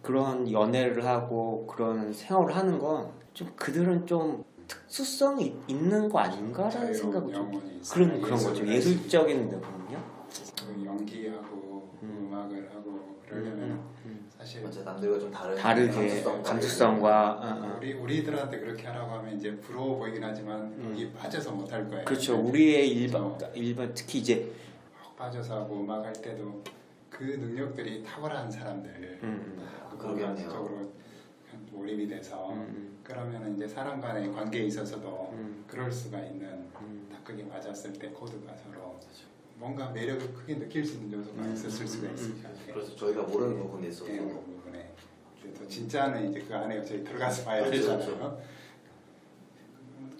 그런 연애를 하고 그런 생활을 하는 건 좀 그들은 좀 특수성이 있는 거 아닌가라는 생각을 좀 그런 거죠. 예술적인 부분요. 연기하고 음악을 하고 그러려면 사실 맞아 남들과 좀 다르게 감수성과 우리들한테 그렇게 하라고 하면 이제 부러워 보이긴 하지만 여기 빠져서 못 할 거예요. 그렇죠. 우리의 일반 특히 이제 빠져서 하고 음악 할 때도 그 능력들이 탁월한 사람들 그러게 하네요. 적으로 몰입이 돼서 그러면 이제 사람 간의 관계에 있어서도 그럴 수가 있는 딱 그게 맞았을 때 코드가 서로 뭔가 매력을 크게 느낄 수 있는 요소가 있었을 수가 있으니까 그래서 저희가 모르는 부분이 있어서 그 부분에 또 진짜는 이제 그 안에 저희 들어가서 봐야 그렇죠, 되잖아요.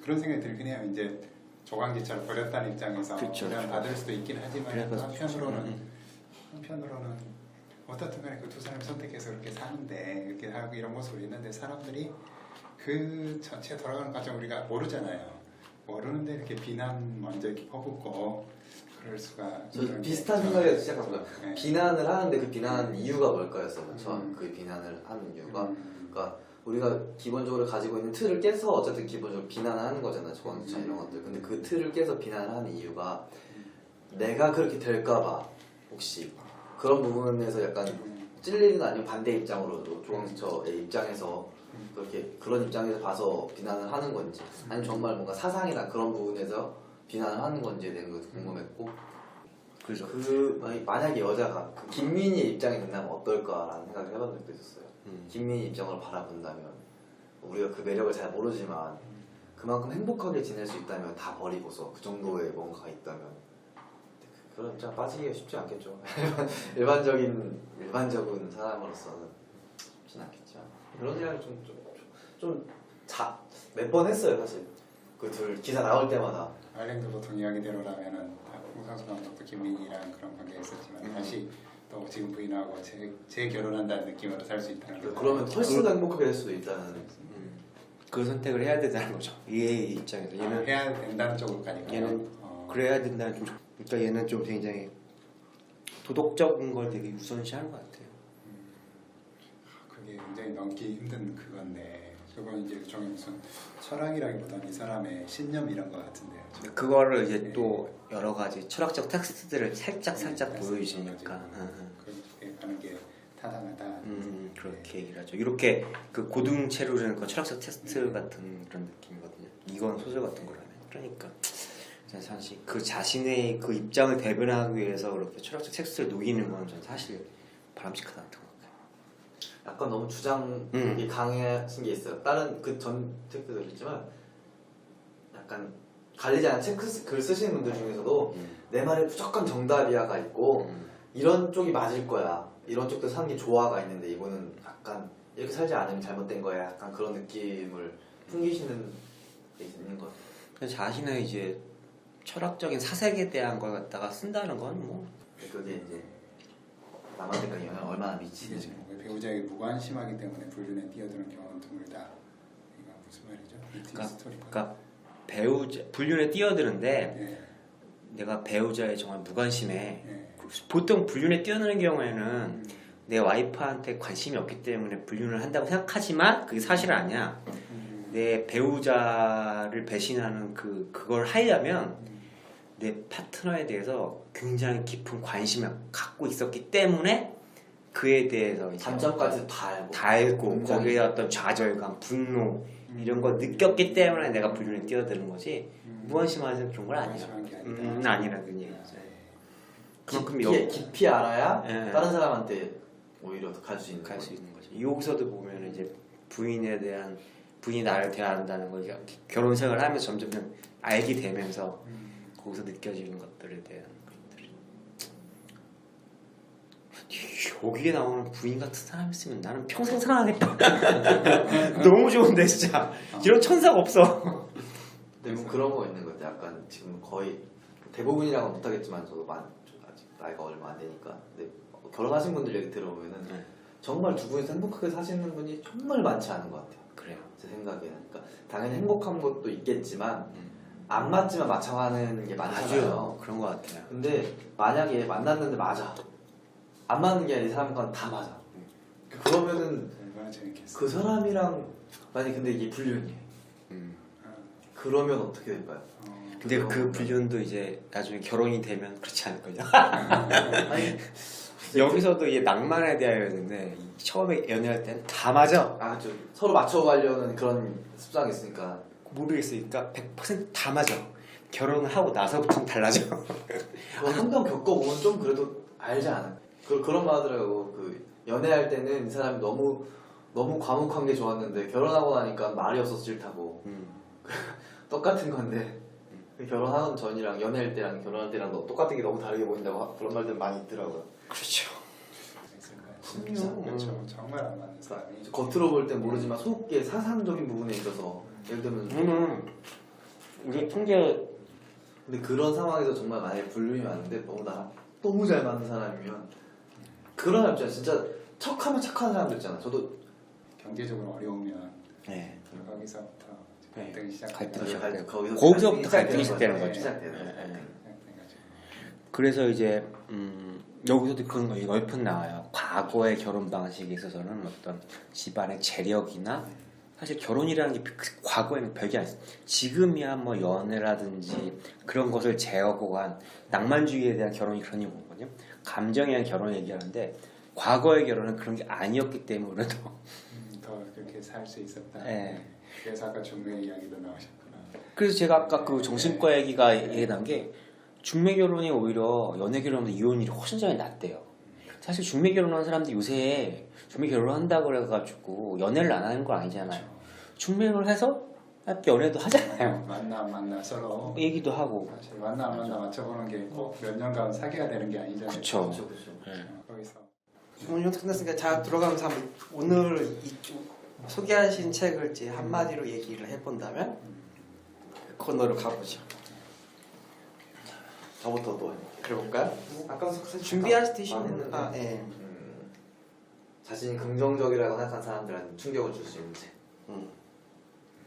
그런 생각이 들긴 해요. 이제 조강지처럼 버렸다는 입장에서 그쵸, 부담 그쵸. 받을 수도 있긴 하지만 그래서 한편으로는 어떻든 간에 그 두 사람이 선택해서 그렇게 사는데 이렇게 하고 이런 모습이 있는데 사람들이 그 전체 돌아가는 과정 우리가 모르잖아요. 모르는데 이렇게 비난 먼저 이렇게 퍼붓고 그럴 수가. 저 그런 게 비슷한 좀- 생각에서 시작합니다. 네. 비난을 하는데 그 비난 이유가 뭘까였어요. 전 그 비난을 하는 이유가 그러니까 우리가 기본적으로 가지고 있는 틀을 깨서 어쨌든 기본적으로 비난을 하는 거잖아요. 조강지차 이런 것들. 근데 그 틀을 깨서 비난을 하는 이유가 내가 그렇게 될까봐 혹시 그런 부분에서 약간 찔리는 아니면 반대 입장으로도 조강지처의 입장에서 그렇게 그런 입장에서 봐서 비난을 하는 건지 아니면 정말 뭔가 사상이나 그런 부분에서 비난을 하는 건지에 대한 것도 궁금했고 그죠. 만약에 여자가 그 김민희의 입장이 된다면 어떨까라는 생각을 해본 적도 있었어요. 음. 김민희 입장으로 바라본다면 우리가 그 매력을 잘 모르지만 그만큼 행복하게 지낼 수 있다면 다 버리고서 그 정도의 뭔가가 있다면 그런 입장 빠지기가 쉽지 않겠죠. 일반적인 사람으로서는 쉽진 않겠지만 그런 생각을 몇 번 했어요 사실. 그 둘 기사 나올 때마다. 알랭도 보통 이야기대로라면은 홍상수 감독도 김민희랑 그런 관계가 있었지만 다시 또 지금 부인하고 재결혼한다는 느낌으로 살 수 있다는 거. 그러면 훨씬 더 행복하게 될 수도 있다는. 그 선택을 해야 된다는 거죠. 얘의 입장에서 얘는 해야 된다는 쪽으로 가니까. 얘는 그래야 된다는 좀 그러니까 얘는 좀 굉장히 도덕적인 걸 되게 우선시하는 것 같아요. 그게 굉장히 넘기 힘든 그건데 그건 이제 일종의 무슨 철학이라기보다는 이 사람의 신념 이런 거 같은데요. 그거를 이제 네. 또 여러 가지 철학적 텍스트들을 살짝 네, 보여주니까 그렇게 가는 게 타당하다. 그렇게 얘기를 하죠. 이렇게 그 고등체류라는 그 철학적 텍스트 같은 그런 느낌이거든요. 이건 소설 같은 거라면 그러니까 사실 그 자신의 그 입장을 대변하기 위해서 그렇게 철학적 텍스트를 녹이는 건 전 사실 바람직하다고 생각해요. 약간 너무 주장이 강하신 게 있어요. 다른 그 전 책도 있지만 약간 갈리지 않은 글 쓰시는 분들 중에서도 내 말에 무조건 정답이야가 있고 이런 쪽이 맞을 거야. 이런 쪽도 사는 게 조화가 있는데 이거는 약간 이렇게 살지 않으면 잘못된 거야. 약간 그런 느낌을 풍기시는 게 있는 것 같아요. 그래서 자신의 이제 철학적인 사색에 대한 걸 갖다가 쓴다는 건 뭐 그게 이제 남한테까지 영향을 얼마나 미치는지. 배우자에게 무관심하기 때문에 불륜에 뛰어드는 경우는 드물다. 이거 무슨 말이죠? 그러니까 배우자 불륜에 뛰어드는데 네. 내가 배우자의 정말 무관심에 네. 보통 불륜에 뛰어드는 경우에는 내 와이프한테 관심이 없기 때문에 불륜을 한다고 생각하지만 그게 사실은 아니야. 내 배우자를 배신하는 그걸 하려면 내 파트너에 대해서 굉장히 깊은 관심을 갖고 있었기 때문에 그에 대해서 이제 단점까지 다 알고 알고 거기에 어떤 좌절감, 분노 이런 거 느꼈기 때문에 내가 불륜에 뛰어드는 거지 무관심하는 그런 건 아니야. 무관심한 게 아니다. 아니라는 얘기죠. 그만큼 깊이 알아야 예. 다른 사람한테 오히려 갈 수 있는 갈 수 있는 거죠. 여기서도 보면 이제 부인이 나를 대한다는 걸 결혼 생활을 하면서 점점 알게 되면서 거기서 느껴지는 것들에 대한 것들이 여기에 나오는 부인 같은 사람 있으면 나는 평생 사랑하겠다. 너무 좋은데 진짜 이런 천사가 없어. 근데 뭐 그런 거 있는 것 같아요. 약간 지금 거의 대부분이라고 못하겠지만 저도 아직 나이가 얼마 안 되니까 근데 결혼하신 분들 얘기 들어보면은 네. 정말 두 분이서 행복하게 사시는 분이 정말 많지 않은 것 같아요. 그래요. 제 생각에는. 그러니까 당연히 행복한 것도 있겠지만 안 맞지만 맞춰가는 게 많잖아요. 그런 것 같아요. 근데 만약에 만났는데 맞아. 안 맞는 게 아니라 이 사람과는 다 맞아. 그러면은 얼마나 재밌겠어. 그 사람이랑 만약 근데 이게 불륜이에요. 그러면 어떻게 될까요? 근데 그 불륜도 이제 나중에 결혼이 되면 그렇지 않을걸요. 아니 여기서도 이게 낭만에 대하여였는데 처음에 연애할 땐 다 맞아. 저 서로 맞춰가려는 그런 습성이 있으니까 모르겠으니까 100%다 맞아. 결혼을 하고 나서부터는 달라져. 그거 한 번 겪어보면 좀 그래도 알지 않아요? 그런 말 하더라고. 그 연애할 때는 이 사람이 너무 과묵한 게 좋았는데 결혼하고 나니까 말이 없어서 싫다고. 똑같은 건데 결혼하는 전이랑 연애할 때랑 결혼할 때랑 똑같은 게 너무 다르게 보인다고 그런 말들 많이 있더라고요. 그렇죠. 진짜 그렇죠. 정말 안 맞는 사람이. 겉으로 볼 땐 모르지만 속의 사상적인 부분에 있어서 예를 들면 저는 우리 통제 근데 그런 상황에서 정말 만약에 불륜이 왔는데 너무 잘 맞는 사람이면 그런 사람 있잖아. 진짜 척하면 착한 사람들 있잖아. 저도 경제적으로 어려우면 네. 거기서부터 네. 갈등이 시작. 갈등이 거기서 시작돼요. 거기서 거기서부터 갈등이 시작되는 거죠. 거죠. 시작되는 네, 거죠. 네. 갈등가지고. 그래서 이제 여기서도 그런 거 넓혀 나와요. 과거의 결혼 방식에 있어서는 어떤 집안의 재력이나 사실 결혼이라는 게 과거에는 별게 아니었어요. 지금이야 뭐 연애라든지 그런 것을 제어고한 낭만주의에 대한 결혼이 그런 거거든요. 감정에 대한 결혼 얘기하는데 과거의 결혼은 그런 게 아니었기 때문에 더 더 그렇게 살 수 있었다. 네. 그래서 아까 중매 이야기도 나오셨구나. 그래서 제가 아까 그 정신과 얘기가 얘기한 게 중매 결혼이 오히려 연애 결혼보다 이혼율이 훨씬 더 낮대요. 사실 중매 결혼하는 사람들 요새 중매 결혼한다고 그래가지고 연애를 안 하는 건 아니잖아요. 중매를 해서 연애도 하잖아요. 만나 서로 얘기도 하고. 사실 만나 맞춰보는 게 꼭 몇 년간 사귀어야 되는 게 아니잖아요. 그쵸. 그렇죠. 거기서 오늘 끝났으니까 자 들어가면서 한번 오늘 이쪽 소개하신 책을 이제 한마디로 얘기를 해본다면 코너로 가보죠. 저부터 또 그래볼까요? 아까 사실 준비하시면 했는데 예. 자신이 긍정적이라고 생각한 사람들한테 충격을 줄 수 있는 책.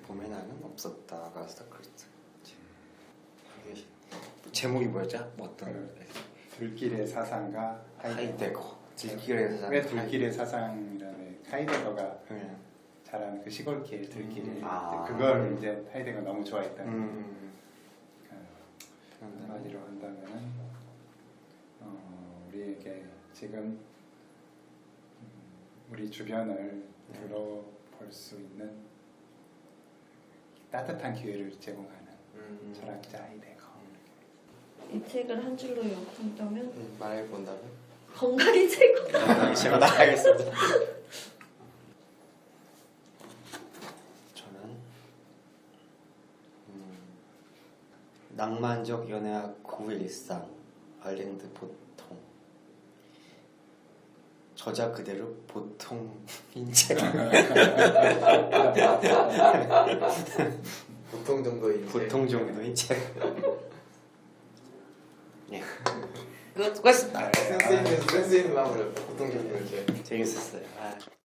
봄의 나는 없었다. 아가스타 크리스티. 제목이 뭐였죠? 뭐 어떤 불길의 사상가 하이데거. 들길의 사상. 왜 불길의 사상이라는 하이데거가 네. 잘하는 그 시골길 들길 아. 그걸 이제 하이데거가 너무 좋아했다는 그런데 한마디로 한다면은 우리에게 지금 우리 주변을 둘러볼 수 있는 따뜻한 기회를 제공하는 철학자 하이데거. 이 책을 한 줄로 요약한다면 말해본다면 건강이 최고. 제가 나가겠습니다. 저는 낭만적 연애학 고의 일상 알랭드 보통 저자 그대로 보통인 책. 보통 정도의 보통 정도인 책. 예. 수고하셨습니다. 센스 있는 마음으로 보통 정도의 책. 재밌었어요. 아.